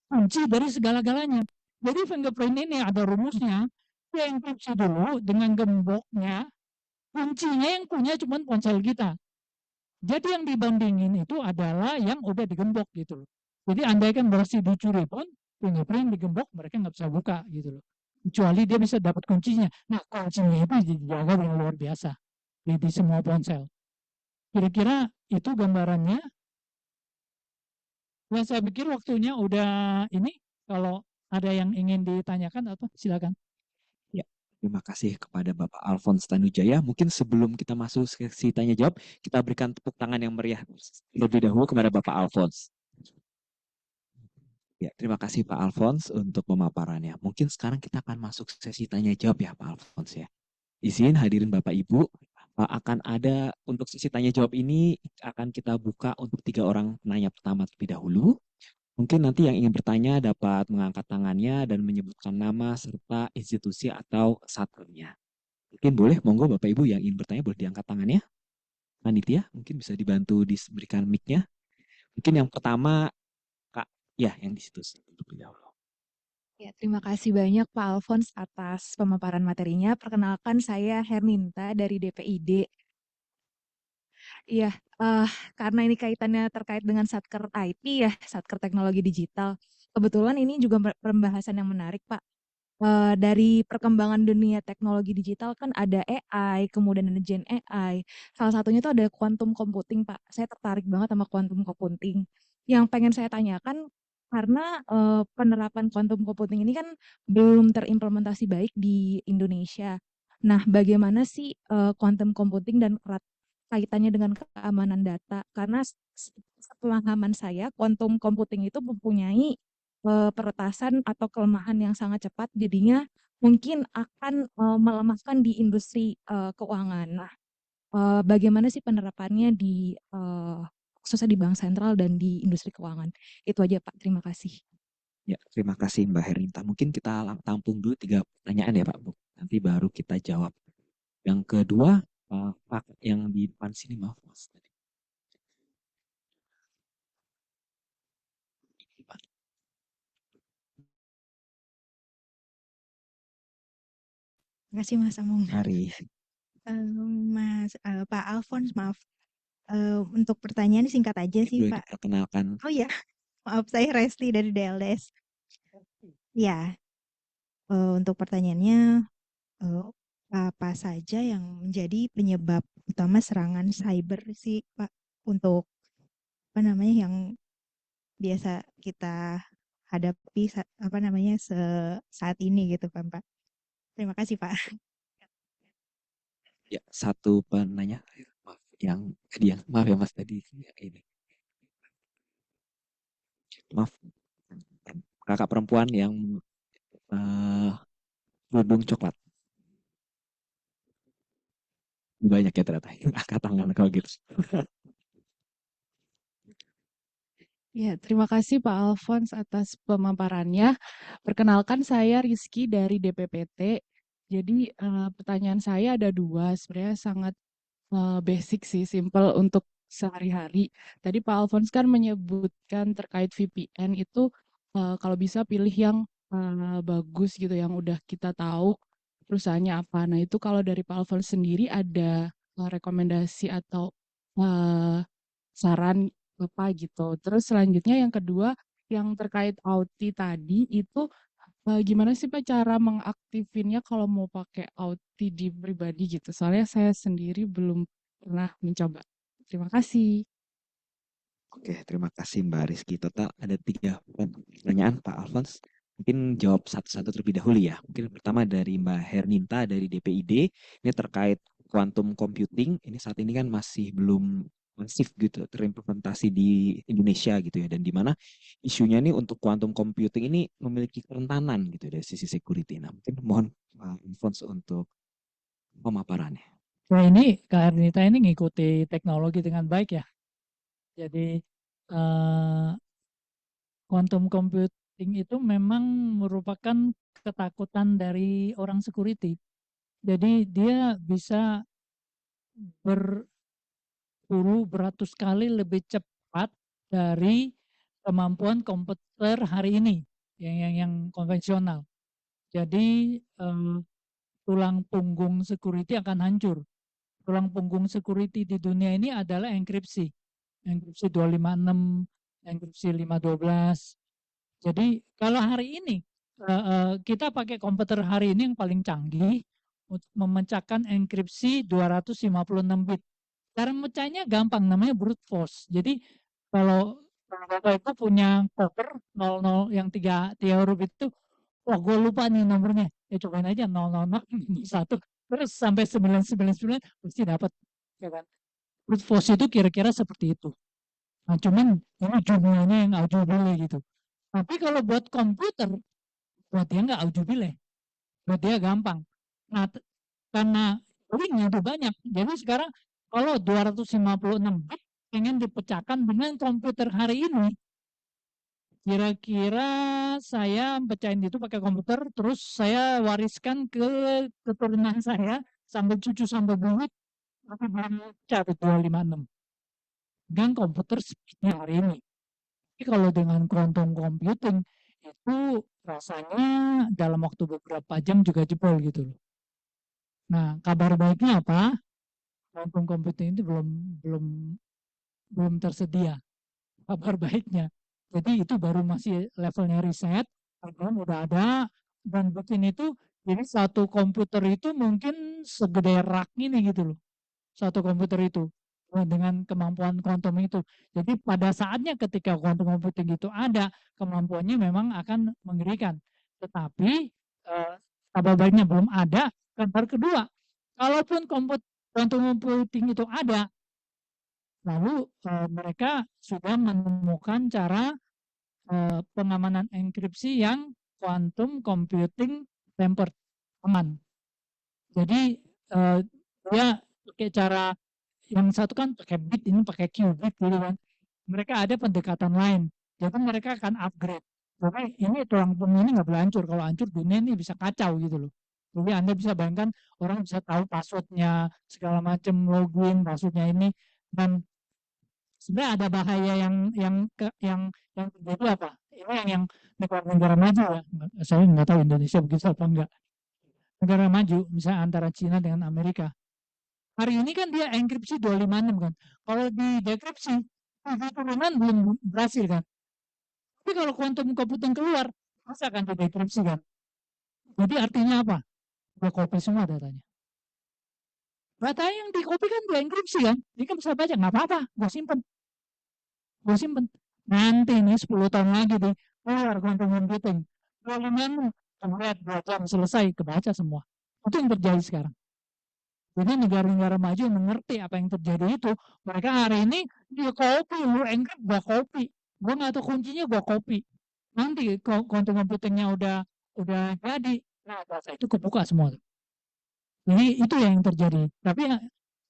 kunci dari segala-galanya. Jadi fingerprint ini ada rumusnya, dienkripsi dulu dengan gemboknya, kuncinya yang punya cuma ponsel kita. Jadi yang dibandingin itu adalah yang udah digembok gitu loh. Jadi andai kan berhasil dicuri pun, fingerprint digembok mereka nggak bisa buka gitu loh. Kecuali dia bisa dapat kuncinya. Nah kuncinya itu dijaga dengan luar biasa di semua ponsel. Kira-kira itu gambarannya. Ya saya pikir waktunya udah ini. Kalau ada yang ingin ditanyakan atau silakan. Ya, terima kasih kepada Bapak Alphonse Tanujaya. Mungkin sebelum kita masuk sesi tanya jawab, kita berikan tepuk tangan yang meriah lebih dahulu kepada Bapak Alphonse. Ya, terima kasih Pak Alphonse untuk pemaparannya. Mungkin sekarang kita akan masuk sesi tanya jawab ya Pak Alphonse ya. Izin hadirin Bapak Ibu, akan ada untuk sesi tanya jawab ini akan kita buka untuk 3 orang penanya pertama terlebih dahulu. Mungkin nanti yang ingin bertanya dapat mengangkat tangannya dan menyebutkan nama serta institusi atau satkernya. Mungkin boleh, monggo Bapak Ibu yang ingin bertanya boleh diangkat tangannya. Panitia mungkin bisa dibantu diberikan mic-nya. Mungkin yang pertama Kak, ya yang di situ terlebih dahulu. Ya, terima kasih banyak Pak Alphonse atas pemaparan materinya. Perkenalkan saya Herminta dari DPID. Iya, karena ini kaitannya terkait dengan Satker IT ya, Satker Teknologi Digital. Kebetulan ini juga pembahasan yang menarik, Pak. Dari perkembangan dunia teknologi digital kan ada AI, kemudian ada Gen AI. Salah satunya itu ada quantum computing, Pak. Saya tertarik banget sama quantum computing. Yang pengen saya tanyakan, karena penerapan quantum computing ini kan belum terimplementasi baik di Indonesia. Nah, bagaimana sih quantum computing dan kaitannya dengan keamanan data? Karena sepemahaman saya, quantum computing itu mempunyai peretasan atau kelemahan yang sangat cepat, jadinya mungkin akan melemahkan di industri keuangan. Nah, bagaimana sih penerapannya di khususnya di bank sentral dan di industri keuangan? Itu aja Pak, terima kasih. Ya, terima kasih Mbak Herminta. Mungkin kita tampung dulu 3 pertanyaan ya Pak Bu. Nanti baru kita jawab. Yang kedua, Pak yang di depan sini, maaf Mas. Terima kasih Mas Amung. Mari. Pak Alphonse, maaf. Untuk pertanyaan singkat aja sih Boleh Pak. diperkenalkan. Oh iya, maaf saya Resti dari DLS. Ya, untuk pertanyaannya, apa saja yang menjadi penyebab utama serangan cyber sih Pak? Untuk apa namanya yang biasa kita hadapi saat ini gitu kan Pak. Terima kasih Pak. Ya, satu penanya, maaf ya Mas tadi ini. maaf, kakak perempuan yang kerudung coklat. Banyak ya ternyata angkat tangan kalau gitu. Ya, terima kasih Pak Alphonse atas pemaparannya. Perkenalkan saya Rizky dari DPPT. Jadi pertanyaan saya ada dua, sebenarnya sangat basic sih, simple untuk sehari-hari. Tadi Pak Alphonse kan menyebutkan terkait VPN itu kalau bisa pilih yang bagus gitu, yang udah kita tahu perusahaannya apa. Nah itu kalau dari Pak Alphonse sendiri ada rekomendasi atau saran apa gitu. Terus selanjutnya yang kedua yang terkait Auty tadi itu gimana sih Pak cara mengaktifinnya kalau mau pakai Auty di pribadi gitu? Soalnya saya sendiri belum pernah mencoba. Terima kasih. Oke, terima kasih Mbak Rizky. Total ada 3 pertanyaan Pak Alphonse. Mungkin jawab satu-satu terlebih dahulu ya. Mungkin pertama dari Mbak Herninta dari DPID. Ini terkait quantum computing. Ini saat ini kan masih belum masif gitu terimplementasi di Indonesia gitu ya. Dan di mana isunya nih untuk quantum computing ini memiliki kerentanan gitu dari sisi security. Nah mungkin mohon Pak Alphonse untuk pemaparannya. Nah ini Kak Ernita ini ngikuti teknologi dengan baik ya. Jadi quantum computing itu memang merupakan ketakutan dari orang security. Jadi dia bisa beratus kali lebih cepat dari kemampuan komputer hari ini yang konvensional. Jadi tulang punggung security akan hancur. Tulang punggung security di dunia ini adalah enkripsi. Enkripsi 256, enkripsi 512. Jadi kalau hari ini kita pakai komputer hari ini yang paling canggih untuk memecahkan enkripsi 256 bit. Cara memecahnya gampang, namanya brute force. Jadi kalau Bapak itu punya koper 00 yang 3 huruf itu, wah gue lupa nih nomornya. Ya cobain aja 000 1 terus sampai 999 pasti dapat, ya kan? Brute force itu kira-kira seperti itu. Nah cuman ini jumlahnya yang aujubile gitu. Tapi kalau buat komputer, buat dia nggak aujubile, buat dia gampang. Nah karena linknya itu banyak, jadi sekarang kalau 256 bit pengen dipecahkan dengan komputer hari ini, kira-kira saya pecahin itu pakai komputer, terus saya wariskan ke keturunan saya sampai cucu sampai buyut, tapi belum capai 256 dengan komputer seperti hari ini. Tapi kalau dengan quantum computing itu rasanya dalam waktu beberapa jam juga jebol gitu loh. Nah, kabar baiknya apa? Quantum computing itu belum tersedia. Kabar baiknya. Jadi itu baru masih levelnya riset, belum udah ada, dan bikin itu jadi satu komputer itu mungkin segede rak ini gitu loh. Satu komputer itu dengan kemampuan quantum itu. Jadi pada saatnya ketika quantum computing itu ada, kemampuannya memang akan mengerikan. Tetapi kabar baiknya belum ada. Kabar kedua, kalaupun quantum computing itu ada, lalu mereka sudah menemukan cara pengamanan enkripsi yang quantum computing tempered, aman. Jadi dia pakai cara yang satu kan pakai bit, ini pakai qubit gitu kan. Mereka ada pendekatan lain. Jadi mereka akan upgrade. Tapi ini tulang punggung ini nggak boleh hancur. Kalau hancur dunia ini bisa kacau gitu loh. Jadi Anda bisa bayangkan orang bisa tahu passwordnya segala macam, login passwordnya ini, dan sebenarnya ada bahaya yang terjadi apa? Ini yang negara-negara maju ya. Saya nggak tahu Indonesia begitu apa enggak. Negara maju, misalnya antara Cina dengan Amerika. Hari ini kan dia enkripsi 256 kan. Kalau di dekripsi, turunan belum berhasil kan. Tapi kalau quantum computing keluar, masa akan di dekripsi kan. Jadi artinya apa? Dia copy semua datanya. Data yang di copy kan dia enkripsi kan. Dia kan bisa baca, nggak apa-apa, gue simpen. Nanti nih 10 tahun lagi deh, keluar quantum computing. 256, kemudian 2 jam selesai, kebaca semua. Itu yang terjadi sekarang. Jadi negara-negara maju mengerti apa yang terjadi itu. Mereka hari ini dia copy, lu encrypt, gua copy. Gua nggak tahu kuncinya, gua copy. Nanti quantum computingnya udah jadi, nah data itu kebuka semua. Jadi itu yang terjadi. Tapi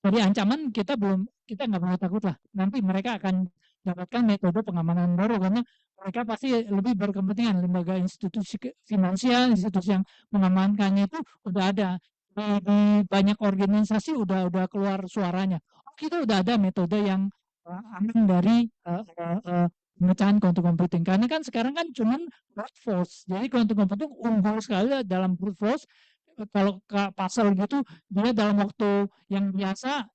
dari ancaman kita nggak perlu takut lah. Nanti mereka akan dapatkan metode pengamanan baru karena mereka pasti lebih berkepentingan. Lembaga institusi finansial, institusi yang mengamankannya itu udah ada di banyak organisasi udah keluar suaranya. Oh, kita udah ada metode yang aman dari pemecahan quantum computing. Karena kan sekarang kan cuman brute force. Jadi quantum computing unggul sekali dalam brute force. Kalau ke pasal gitu, dia dalam waktu yang biasa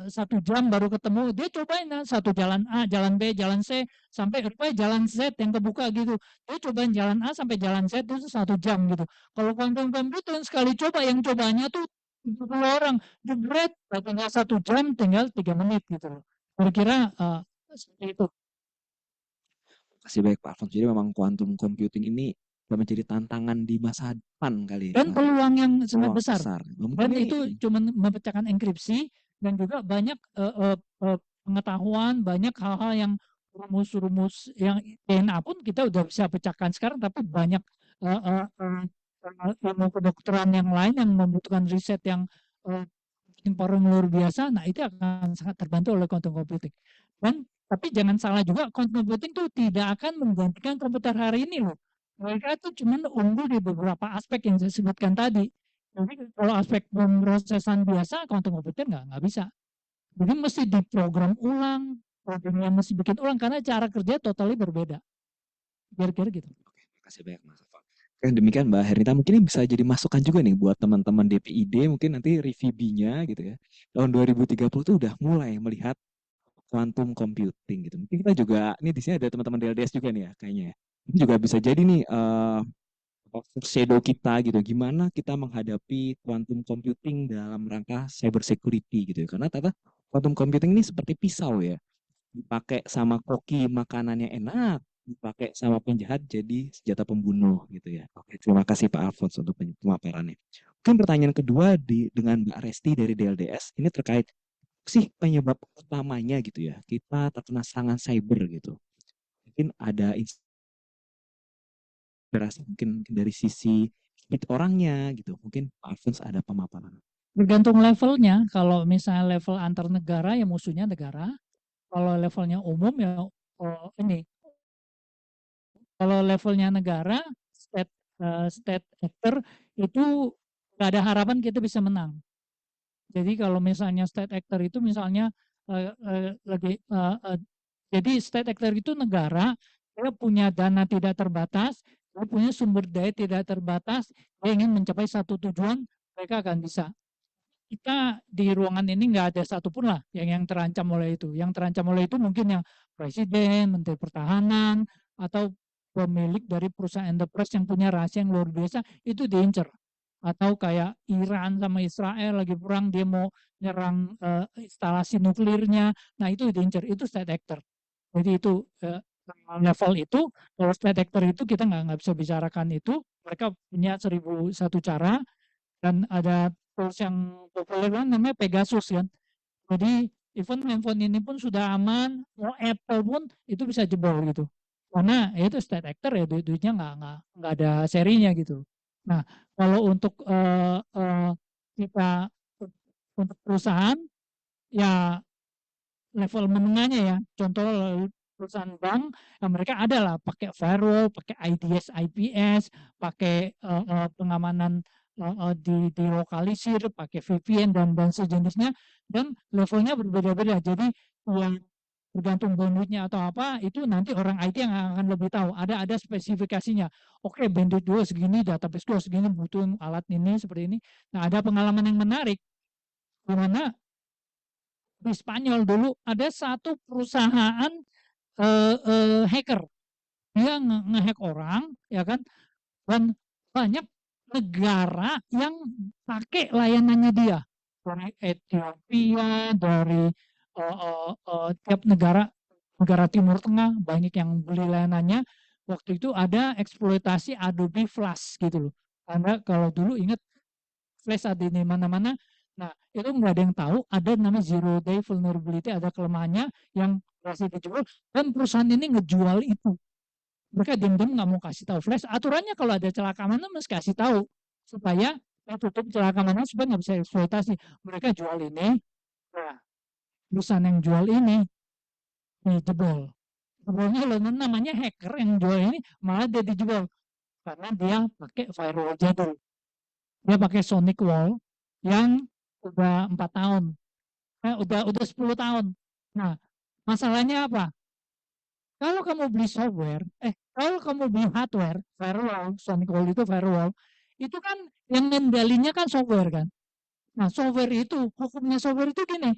1 jam baru ketemu, dia cobain satu jalan A, jalan B, jalan C, sampai rupanya jalan Z yang kebuka gitu. Dia cobain jalan A sampai jalan Z itu 1 jam gitu. Kalau quantum computing sekali coba, yang cobanya tuh 70 orang, jebret, tinggal 1 jam, tinggal 3 menit gitu loh. Kira-kira seperti itu. Kasih baik Pak Alfons. Jadi memang quantum computing ini menjadi tantangan di masa depan kali. Dan peluang yang sangat besar. Dan ini itu cuma memecahkan enkripsi dan juga banyak pengetahuan, banyak hal-hal yang rumus-rumus yang DNA pun kita udah bisa pecahkan sekarang, tapi banyak ilmu kedokteran yang lain yang membutuhkan riset yang paling luar biasa. Nah itu akan sangat terbantu oleh quantum computing. Dan tapi jangan salah juga, quantum computing itu tidak akan menggantikan komputer hari ini loh. Mereka itu cuma unggul di beberapa aspek yang saya sebutkan tadi. Jadi kalau aspek pemrosesan biasa, quantum computer nggak bisa. Jadi mesti diprogram ulang, programnya mesti bikin ulang karena cara kerja totally berbeda. Kira-kira gitu. Oke, makasih banyak Mas Alfons. Oke, demikian Mbak Hernita, mungkin ini bisa jadi masukan juga nih buat teman-teman DPID, mungkin nanti review-nya gitu ya. Tahun 2030 tuh udah mulai melihat quantum computing gitu. Mungkin kita juga, ini di sini ada teman-teman DLDS juga nih ya kayaknya ya. Ini juga bisa jadi nih shadow kita gitu, gimana kita menghadapi quantum computing dalam rangka cyber security gitu ya. Karena ternyata quantum computing ini seperti pisau ya, dipakai sama koki makanannya enak, dipakai sama penjahat jadi senjata pembunuh gitu ya. Oke, terima kasih Pak Alfons untuk pemaparannya. Mungkin pertanyaan kedua dengan Mbak Resti dari DLDS, ini terkait sih penyebab utamanya gitu ya, kita terkena serangan cyber gitu. Mungkin ada inspirasi mungkin dari sisi orangnya gitu. Mungkin Pak Alfons ada pemaparan. Bergantung levelnya. Kalau misalnya level antar negara ya musuhnya negara. Kalau levelnya umum ya ini. Kalau levelnya negara, state actor itu nggak ada harapan kita bisa menang. Jadi kalau misalnya state actor itu misalnya jadi state actor itu negara, dia punya dana tidak terbatas, dia punya sumber daya tidak terbatas, dia ingin mencapai satu tujuan, mereka akan bisa. Kita di ruangan ini nggak ada satupun lah yang terancam oleh itu. Yang terancam oleh itu mungkin yang presiden, menteri pertahanan, atau pemilik dari perusahaan enterprise yang punya rahasia yang luar biasa, itu diincer. Atau kayak Iran sama Israel lagi perang, dia mau nyerang instalasi nuklirnya, nah itu diincer, itu state actor. Jadi itu level itu, kalau state actor itu kita nggak bisa bicarakan itu, mereka punya 1001 cara, dan ada tools yang populer namanya Pegasus kan. Jadi even handphone ini pun sudah aman, mau Apple pun itu bisa jebol gitu. Karena ya itu state actor ya duitnya nggak ada serinya gitu. Nah kalau untuk kita untuk perusahaan ya level menengahnya ya, contoh perusahaan bank, mereka ada lah pakai firewall, pakai IDS, IPS, pakai pengamanan dilokalisir, pakai VPN dan sejenisnya, dan levelnya berbeda-beda. Jadi yang bergantung bandwidthnya atau apa, itu nanti orang IT yang akan lebih tahu. Ada spesifikasinya. Oke, bandwidth gue segini, database gue segini, butuh alat ini seperti ini. Nah, ada pengalaman yang menarik, di mana di Spanyol dulu ada satu perusahaan hacker, dia ngehack orang, ya kan, dan banyak negara yang pakai layanannya dia, dari Ethiopia, dari tiap negara Timur Tengah banyak yang beli layanannya. Waktu itu ada eksploitasi Adobe Flash gitu loh. Karena kalau dulu ingat Flash ada di mana-mana. Nah itu nggak ada yang tahu. Ada namanya zero day vulnerability, ada kelemahannya yang berhasil dijebol, dan perusahaan ini ngejual itu. Mereka diam-diam nggak mau kasih tahu flash. Aturannya kalau ada celaka keamanan mesti kasih tahu supaya tutup celaka keamanan supaya nggak bisa eksploitasi. Mereka jual ini, nah perusahaan yang jual ini dijebol. Jebolnya loh, namanya hacker yang jual ini malah dia dijebol karena dia pakai firewall jadul. Dia pakai Sonic Wall yang udah 4 tahun, udah 10 tahun. Nah, masalahnya apa? Kalau kamu beli software, kalau kamu beli hardware, firewall, Sonic Wall itu firewall, itu kan yang ngendalinya kan software kan. Nah, software itu, hukumnya software itu gini,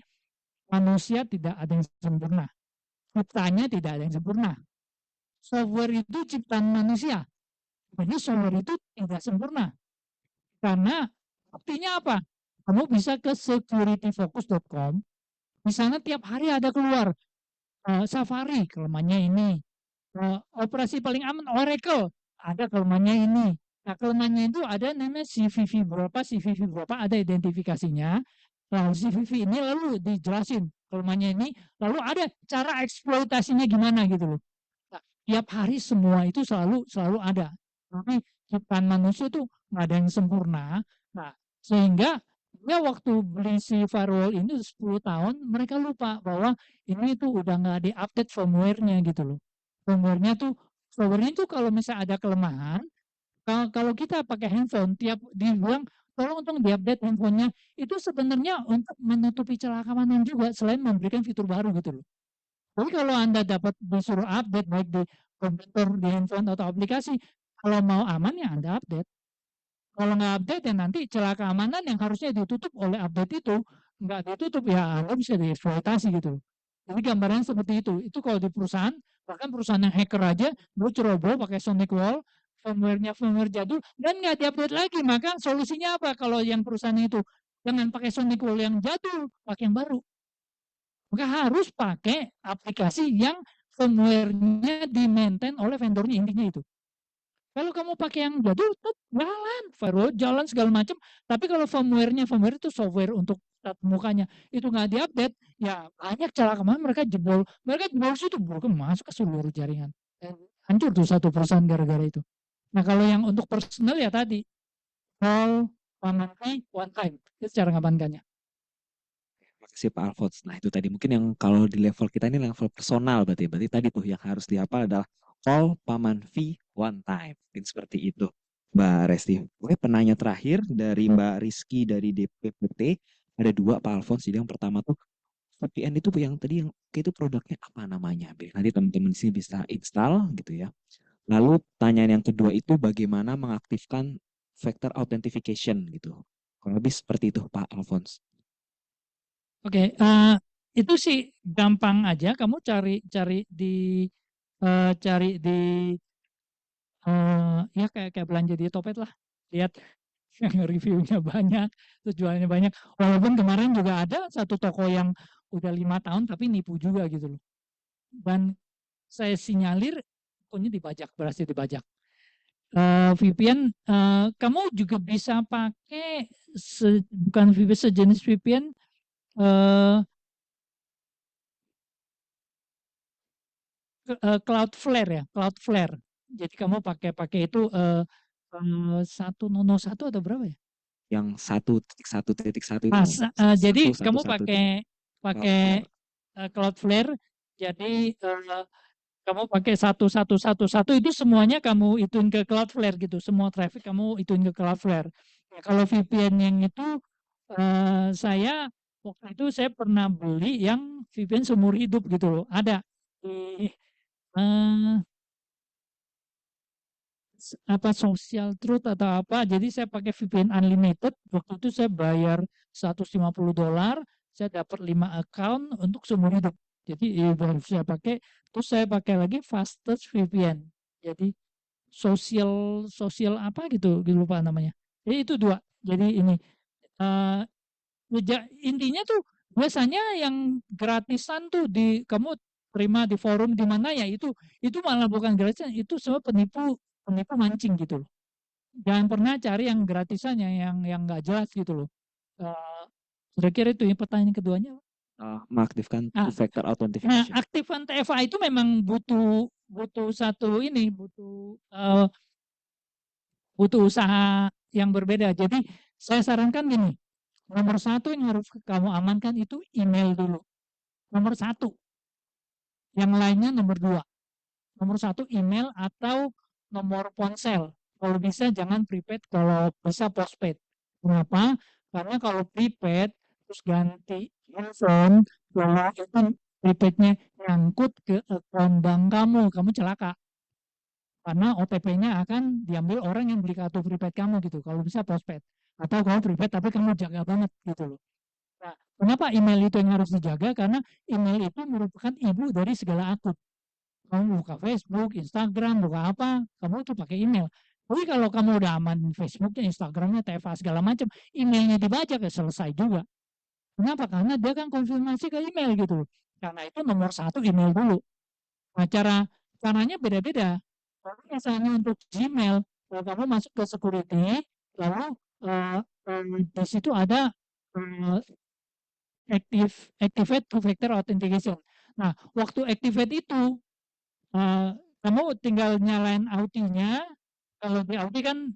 manusia tidak ada yang sempurna. Ciptanya tidak ada yang sempurna. Software itu ciptaan manusia. Jadi software itu tidak sempurna. Karena buktinya apa? Kamu bisa ke securityfocus.com, di sana tiap hari ada keluar Safari, kelemahannya ini. Operasi paling aman Oracle, ada kelemahannya ini. Nah, kelemahannya itu ada namanya CVV berapa, ada identifikasinya. Lalu CVV ini lalu dijelasin kelemahannya ini, lalu ada cara eksploitasinya gimana gitu loh. Nah, tiap hari semua itu selalu ada. Tapi ciptaan manusia itu nggak ada yang sempurna. Nah, sehingga ya waktu beli si firewall ini 10 tahun, mereka lupa bahwa ini tuh udah nggak di-update firmware-nya gitu loh. Firmware-nya tuh kalau misalnya ada kelemahan, kalau kita pakai handphone, tiap dibilang tolong untuk diupdate handphonenya, itu sebenarnya untuk menutupi celah keamanan juga selain memberikan fitur baru gitu loh. Jadi kalau Anda dapat disuruh update baik di komputer, di handphone atau aplikasi, kalau mau aman ya Anda update. Kalau nggak update ya nanti celah keamanan yang harusnya ditutup oleh update itu nggak ditutup ya Anda bisa dieksploitasi gitu. Jadi gambarannya seperti itu. Itu kalau di perusahaan, bahkan perusahaan yang hacker aja, gue ceroboh pakai Sonic Wall, firmware-nya firmware jadul, dan nggak diupdate lagi. Maka solusinya apa kalau yang perusahaan itu? Jangan pakai Sonic Wall yang jadul, pakai yang baru. Maka harus pakai aplikasi yang firmware-nya di-maintain oleh vendornya, intinya itu. Kalau kamu pakai yang jadul, tetap jalan, firewall jalan segala macam. Tapi kalau firmware-nya, firmware itu software untuk mukanya, itu nggak diupdate, ya banyak celah keamanan mereka jebol. Mereka jebol situ, masuk ke seluruh jaringan. Dan hancur tuh satu perusahaan gara-gara itu. Nah kalau yang untuk personal ya tadi, call, payment fee, one time. Itu cara ngamankannya. Terima kasih Pak Alphonse. Nah itu tadi mungkin yang kalau di level kita ini level personal berarti tadi tuh yang harus dihafal adalah call, payment fee, one time. Mungkin seperti itu Mbak Resti. Oke, penanya terakhir dari Mbak Rizky dari DPPT. Ada 2 Pak Alphonse. Jadi yang pertama tuh VPN itu yang tadi yang itu produknya apa namanya? Nanti teman-teman di sini bisa install gitu ya. Lalu pertanyaan yang kedua itu bagaimana mengaktifkan factor authentication gitu. Kurang lebih seperti itu Pak Alphonse. Oke, itu sih gampang aja. Kamu cari di ya kayak belanja di Topet lah. Lihat yang reviewnya banyak, jualannya banyak. Walaupun kemarin juga ada satu toko yang udah 5 tahun tapi nipu juga gitu loh. Dan saya sinyalir punya dibajak, berhasil dibajak. VPN, kamu juga bisa pakai bukan VPN sejenis VPN, Cloudflare ya, Cloudflare. Jadi kamu pakai itu 1.1 atau berapa ya? Yang 1.1.1 itu. Jadi kamu pakai Cloudflare. Jadi kamu pakai 1.1.1.1 itu semuanya kamu ituin ke Cloudflare gitu. Semua traffic kamu ituin ke Cloudflare. Nah, kalau VPN yang itu saya waktu itu saya pernah beli yang VPN seumur hidup gitu loh. Ada di Social Truth atau apa. Jadi saya pakai VPN Unlimited. Waktu itu saya bayar $150. Saya dapat 5 account untuk seumur hidup. Jadi baru saya pakai. Terus saya pakai lagi Fastest VPN. Jadi sosial apa gitu lupa namanya. Jadi itu 2. Jadi ini intinya tuh biasanya yang gratisan tuh kamu terima di forum di mana ya itu malah bukan gratisan, itu semua penipu mancing gitu loh. Jangan pernah cari yang gratisan yang nggak jelas gitu loh. Kira-kira itu yang pertanyaan keduanya. mengaktifkan Nah, two-factor Nah, authentication? aktifan TFA itu memang butuh satu ini, butuh usaha yang berbeda. Jadi saya sarankan gini, nomor satu yang harus kamu amankan itu email dulu. Nomor satu. Yang lainnya nomor dua. Nomor satu email atau nomor ponsel. Kalau bisa jangan prepaid, kalau bisa postpaid. Kenapa? Karena kalau prepaid terus ganti handphone, kalau itu prepaidnya nyangkut ke akun bank kamu celaka. Karena OTP-nya akan diambil orang yang beli kartu prepaid kamu gitu. Kalau bisa postpaid. Atau kamu prepaid tapi kamu jaga banget gitu loh. Nah, kenapa email itu yang harus dijaga? Karena email itu merupakan ibu dari segala akun. Kamu buka Facebook, Instagram, buka apa, kamu itu pakai email. Tapi kalau kamu udah aman Facebooknya, Instagramnya, TFA segala macam, emailnya dibaca ya selesai juga. Kenapa? Karena dia kan konfirmasi ke email gitu. Karena itu nomor satu email dulu. Nah, caranya beda-beda. Kalau misalnya untuk Gmail, kalau kamu masuk ke security, lalu di situ ada activate two-factor authentication. Nah, waktu activate itu, kamu tinggal nyalain Audi-nya. Kalau di Audi kan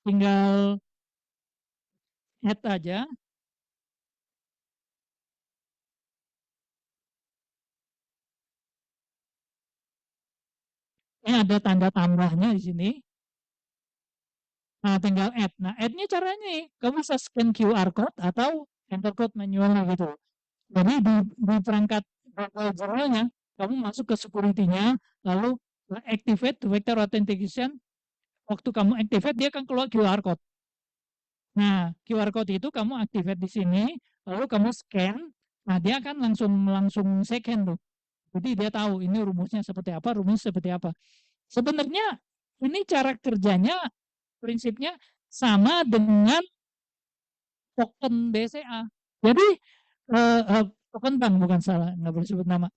tinggal add aja. Ini ada tanda tambahnya di sini. Nah, tinggal add. Nah, add-nya caranya nih, kamu bisa scan QR code atau enter code manualnya gitu. Jadi di perangkat Gmail-nya, kamu masuk ke security-nya, lalu activate two-factor authentication. Waktu kamu activate, dia akan keluar QR code. Nah, QR code itu kamu activate di sini, lalu kamu scan. Nah, dia akan langsung second tuh. Jadi dia tahu ini rumusnya seperti apa, Sebenarnya ini cara kerjanya, prinsipnya sama dengan token BCA. Jadi token bank bukan salah, nggak boleh sebut nama.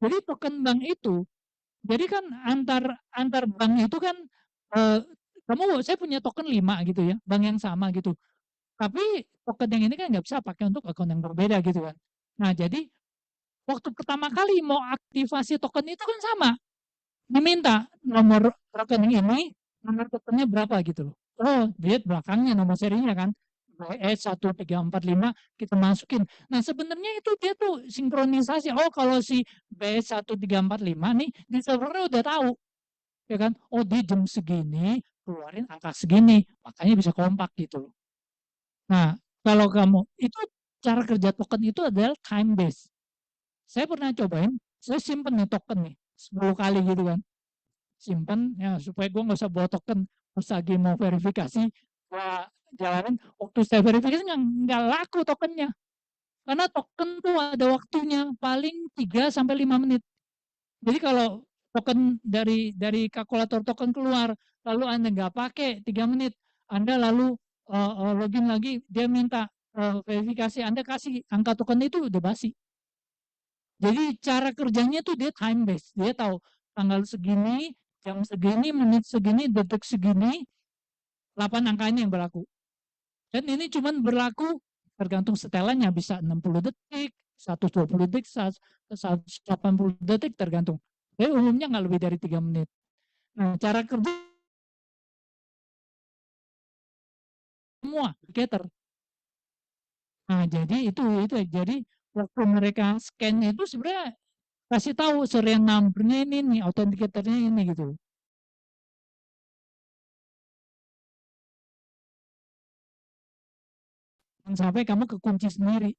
Jadi token bank itu, jadi kan antar bank itu kan saya punya token 5 gitu ya, bank yang sama gitu. Tapi token yang ini kan nggak bisa pakai untuk akun yang berbeda gitu kan. Nah, jadi waktu pertama kali mau aktivasi token itu kan sama. Diminta nomor rekening ini, nomor tokennya berapa gitu loh. Oh, lihat belakangnya nomor serinya kan. BS1345 kita masukin. Nah, sebenarnya itu dia tuh sinkronisasi. Oh, kalau si BS1345 nih di servernya udah tahu. Ya kan? Oh, di jam segini keluarin angka segini, makanya bisa kompak gitu loh. Nah, kalau kamu itu cara kerja token itu adalah time based. Saya pernah cobain, saya simpen nih token nih 10 kali gitu kan. Simpen ya supaya gue nggak usah bawa token pas lagi mau verifikasi, gua jalanin. Waktu saya verifikasi nggak laku tokennya. Karena token tuh ada waktunya paling 3 sampai 5 menit. Jadi kalau token dari kalkulator token keluar, lalu Anda nggak pakai 3 menit, Anda lalu login lagi, dia minta verifikasi, Anda kasih angka token itu udah basi. Jadi cara kerjanya tuh dia time based, dia tahu tanggal segini, jam segini, menit segini, detik segini, 8 angkanya yang berlaku. Dan ini cuma berlaku tergantung setelannya, bisa 60 detik, 120 detik, 180 detik tergantung. Tapi umumnya nggak lebih dari 3 menit. Nah, cara kerja semua gator. Nah, jadi itu jadi waktu mereka scan itu sebenarnya kasih tahu serial number-nya ini nih, authenticator-nya ini gitu. Sampai kamu kekunci sendiri.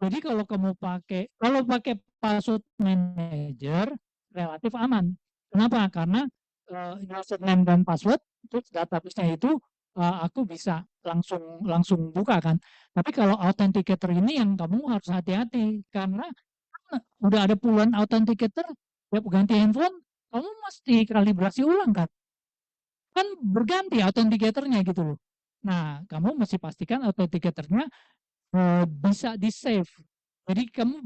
Jadi kalau pakai password manager relatif aman. Kenapa? Karena username dan password itu database-nya itu aku bisa langsung buka kan. Tapi kalau authenticator ini yang kamu harus hati-hati karena udah ada puluhan authenticator, tiap ganti handphone kamu mesti kalibrasi ulang kan. Kan berganti authenticator-nya gitu loh. Nah, kamu mesti pastikan authenticator-nya bisa di save. Jadi kamu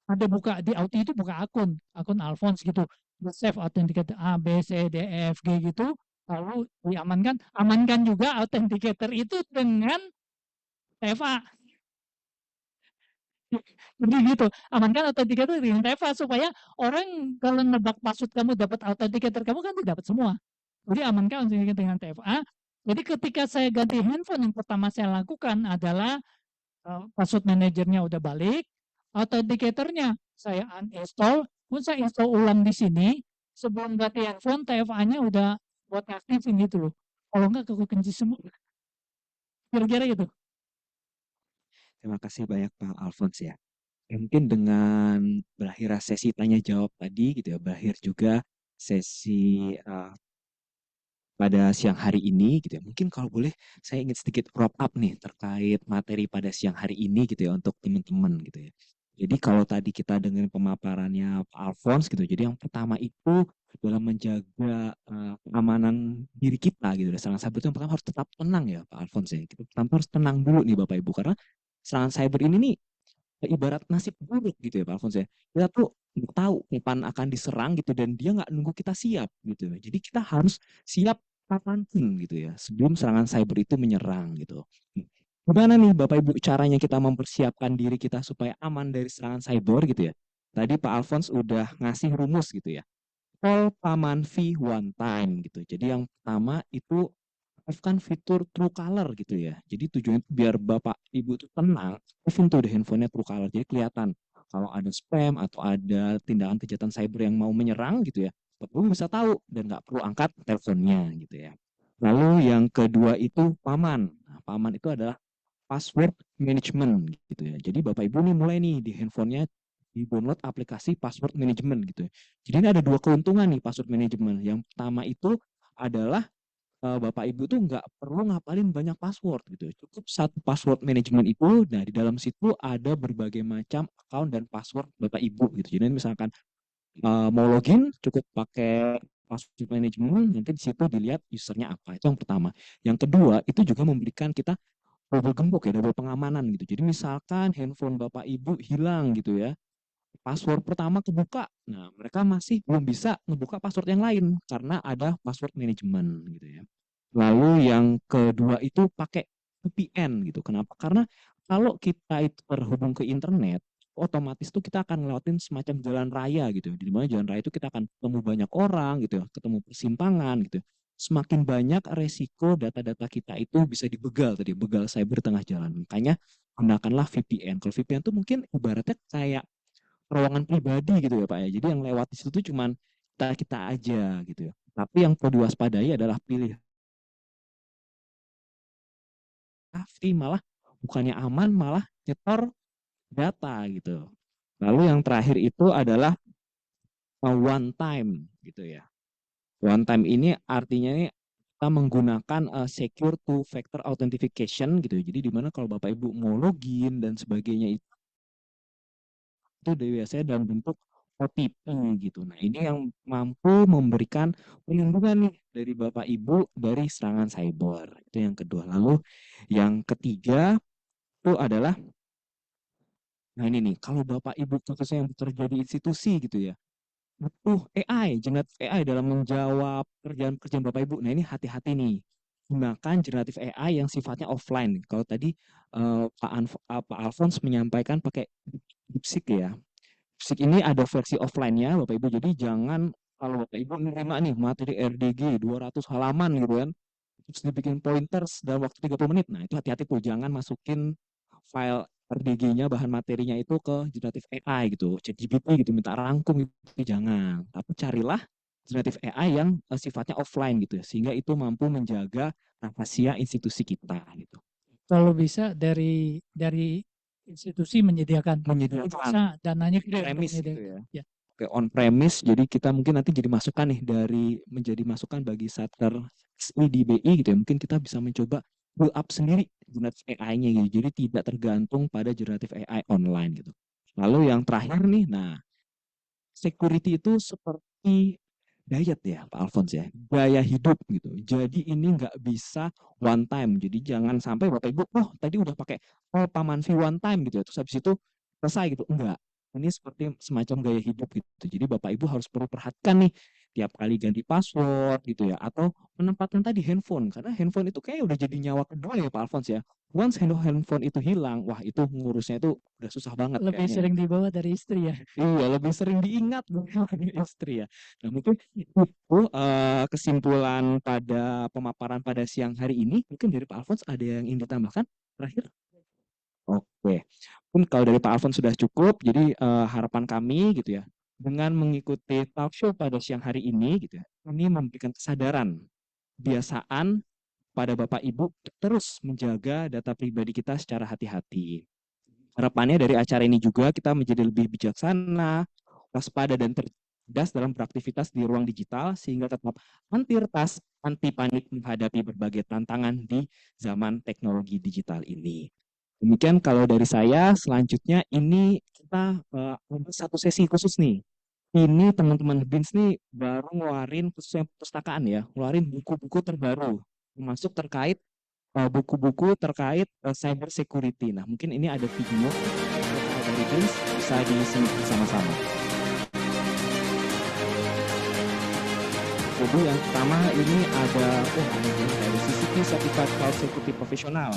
ada buka di Audi itu buka akun Alphonse gitu, di save authenticator A, B, C, D, E, F, G gitu, lalu diamankan. Amankan juga authenticator itu dengan TFA. Jadi gitu, amankan authenticator dengan TFA supaya orang kalau nebak password kamu dapat authenticator kamu kan dapat semua. Jadi amankan dengan TFA. Jadi ketika saya ganti handphone yang pertama saya lakukan adalah password manajernya udah balik, authenticatornya saya uninstall, pun saya install ulang di sini sebelum ganti handphone TFA-nya udah buat aktifin gitu loh. Kalau enggak kekunci semua. Kira-kira gitu. Terima kasih banyak Pak Alphonse ya. Mungkin dengan berakhir sesi tanya jawab tadi gitu ya, berakhir juga sesi pada siang hari ini gitu ya. Mungkin kalau boleh saya ingin sedikit wrap up nih terkait materi pada siang hari ini gitu ya untuk teman-teman gitu ya. Jadi kalau tadi kita dengan pemaparannya Pak Alphonse gitu, jadi yang pertama itu dalam menjaga keamanan diri kita gitu. Serangan cyber itu yang pertama harus tetap tenang ya Pak Alphonse ya. Kita pertama harus tenang dulu nih Bapak Ibu karena serangan cyber ini nih ibarat nasib buruk gitu ya Pak Alphonse ya. Kita tuh tahu kapan akan diserang gitu dan dia nggak nunggu kita siap gitu. Jadi kita harus siap kapanpun gitu ya sebelum serangan cyber itu menyerang gitu. Gimana nih Bapak Ibu caranya kita mempersiapkan diri kita supaya aman dari serangan cyber gitu ya. Tadi Pak Alphonse udah ngasih rumus gitu ya. Call Paman V one time gitu. Jadi yang pertama itu aktifkan fitur True Color gitu ya. Jadi tujuannya itu biar Bapak Ibu itu tenang, aktifin tuh di handphonenya True Color. Jadi kelihatan kalau ada spam atau ada tindakan kejahatan cyber yang mau menyerang gitu ya, Bapak Ibu bisa tahu dan nggak perlu angkat teleponnya gitu ya. Lalu yang kedua itu Paman. Nah, Paman itu adalah password management gitu ya. Jadi Bapak Ibu nih mulai nih di handphonenya di download aplikasi password management gitu ya. Jadi ini ada dua keuntungan nih password management. Yang pertama itu adalah Bapak Ibu tuh nggak perlu ngapalin banyak password gitu. Cukup satu password management itu. Nah, di dalam situ ada berbagai macam account dan password Bapak Ibu gitu. Jadi misalkan mau login cukup pakai password management, nanti di situ dilihat usernya apa. Itu yang pertama. Yang kedua, itu juga memberikan kita double gembok ya, double pengamanan gitu. Jadi misalkan handphone Bapak Ibu hilang gitu ya, password pertama kebuka, nah mereka masih belum bisa ngebuka password yang lain karena ada password management gitu ya. Lalu yang kedua itu pakai VPN gitu. Kenapa? Karena kalau kita itu terhubung ke internet, otomatis tuh kita akan ngelewatin semacam jalan raya gitu. Di mana jalan raya itu kita akan ketemu banyak orang gitu ya, ketemu persimpangan gitu. Semakin banyak resiko data-data kita itu bisa dibegal tadi, begal cyber tengah jalan. Makanya gunakanlah VPN. Kalau VPN tuh mungkin ibaratnya kayak terowongan pribadi gitu ya Pak ya. Jadi yang lewat di situ tuh cuman kita aja gitu ya. Tapi yang perlu diwaspadai adalah pilih malah bukannya aman malah nyetor data gitu. Lalu yang terakhir itu adalah one time gitu ya. One time ini artinya kita menggunakan secure two factor authentication gitu. Jadi di mana kalau Bapak Ibu mau login dan sebagainya itu biasanya dalam bentuk OTP gitu. Nah, ini yang mampu memberikan perlindungan nih dari Bapak Ibu dari serangan cyber. Itu yang kedua. Lalu yang ketiga itu adalah nah ini nih, kalau Bapak Ibu khususnya yang bekerja di institusi gitu ya, butuh AI, generatif AI dalam menjawab pekerjaan-pekerjaan Bapak Ibu. Nah, ini hati-hati nih. Gunakan generatif AI yang sifatnya offline. Kalau tadi Pak Alphonse menyampaikan pakai DeepSeek ya. DeepSeek ini ada versi offline-nya Bapak Ibu. Jadi jangan kalau Bapak Ibu menerima nih materi RDG 200 halaman gitu kan. Terus dibikin pointers dalam waktu 30 menit. Nah, itu hati-hati tuh jangan masukin file RDG-nya bahan materinya itu ke generatif AI gitu, ChatGPT gitu minta rangkum itu jangan. Tapi carilah generatif AI yang sifatnya offline gitu ya, sehingga itu mampu menjaga rahasia institusi kita gitu. Kalau bisa dari institusi menyediakan bisa dananya premis gitu ya. Ya. Oke, on premise jadi kita mungkin nanti jadi masukan nih dari menjadi masukan bagi Satker SI di BI gitu ya. Mungkin kita bisa mencoba build up sendiri generatif AI-nya gitu. Jadi tidak tergantung pada generatif AI online gitu. Lalu yang terakhir nih, nah security itu seperti diet ya Pak Alphonse ya, gaya hidup gitu. Jadi ini nggak bisa one time. Jadi jangan sampai Bapak Ibu, oh tadi udah pakai Paman V one time gitu ya, terus habis itu selesai gitu. Enggak. Ini seperti semacam gaya hidup gitu. Jadi Bapak Ibu harus perlu perhatikan nih tiap kali ganti password gitu ya, atau menempatkan tadi handphone, karena handphone itu kayak udah jadi nyawa kedua ya Pak Alphonse ya. Once handphone itu hilang, wah itu ngurusnya itu udah susah banget Lebih kayaknya. sering dibawa dari istri ya. Iya, lebih sering diingat dari istri ya. Nah, mungkin itu kesimpulan pada pemaparan pada siang hari ini. Mungkin dari Pak Alphonse ada yang ingin ditambahkan terakhir? Oke, pun kalau dari Pak Alphonse sudah cukup, jadi harapan kami gitu ya, dengan mengikuti talk show pada siang hari ini gitu ya, ini memberikan kesadaran, kebiasaan pada Bapak Ibu terus menjaga data pribadi kita secara hati-hati. Harapannya dari acara ini juga kita menjadi lebih bijaksana, waspada dan cerdas dalam beraktivitas di ruang digital sehingga tetap anti retas, anti panik menghadapi berbagai tantangan di zaman teknologi digital ini. Demikian kalau dari saya, selanjutnya ini kita ada satu sesi khusus nih. Ini teman-teman BINS nih baru ngeluarin khususnya perpustakaan ya, ngeluarin buku-buku terbaru, termasuk terkait buku-buku terkait cyber security. Nah, mungkin ini ada video dari BINS bisa disimak bersama-sama. Jadi yang pertama ini ada CCP Certified Cloud Security Professional.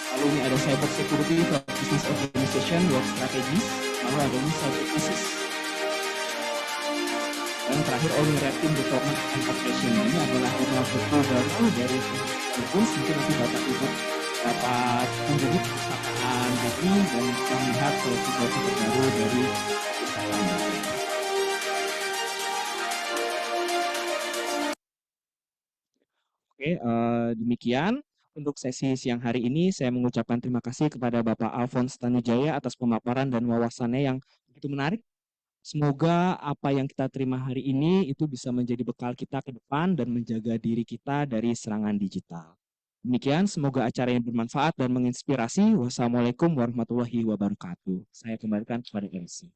Lalu ini ada Cyber Security for Business Organization Work Strategies. Lalu ada ini Cyber Crisis. Dan terakhir All Interactive Development and Operation. Ini adalah 5 buku baru dari BINS. Mungkin nanti Bapak Ibu dapat kunjungi perpustakaan BI dan bisa melihat solusi-solusi terbaru dari perpustakaan. Oke, demikian untuk sesi siang hari ini. Saya mengucapkan terima kasih kepada Bapak Alphonse Tanujaya atas pemaparan dan wawasannya yang begitu menarik. Semoga apa yang kita terima hari ini itu bisa menjadi bekal kita ke depan dan menjaga diri kita dari serangan digital. Demikian, semoga acara yang bermanfaat dan menginspirasi. Wassalamualaikum warahmatullahi wabarakatuh. Saya kembalikan kepada MC.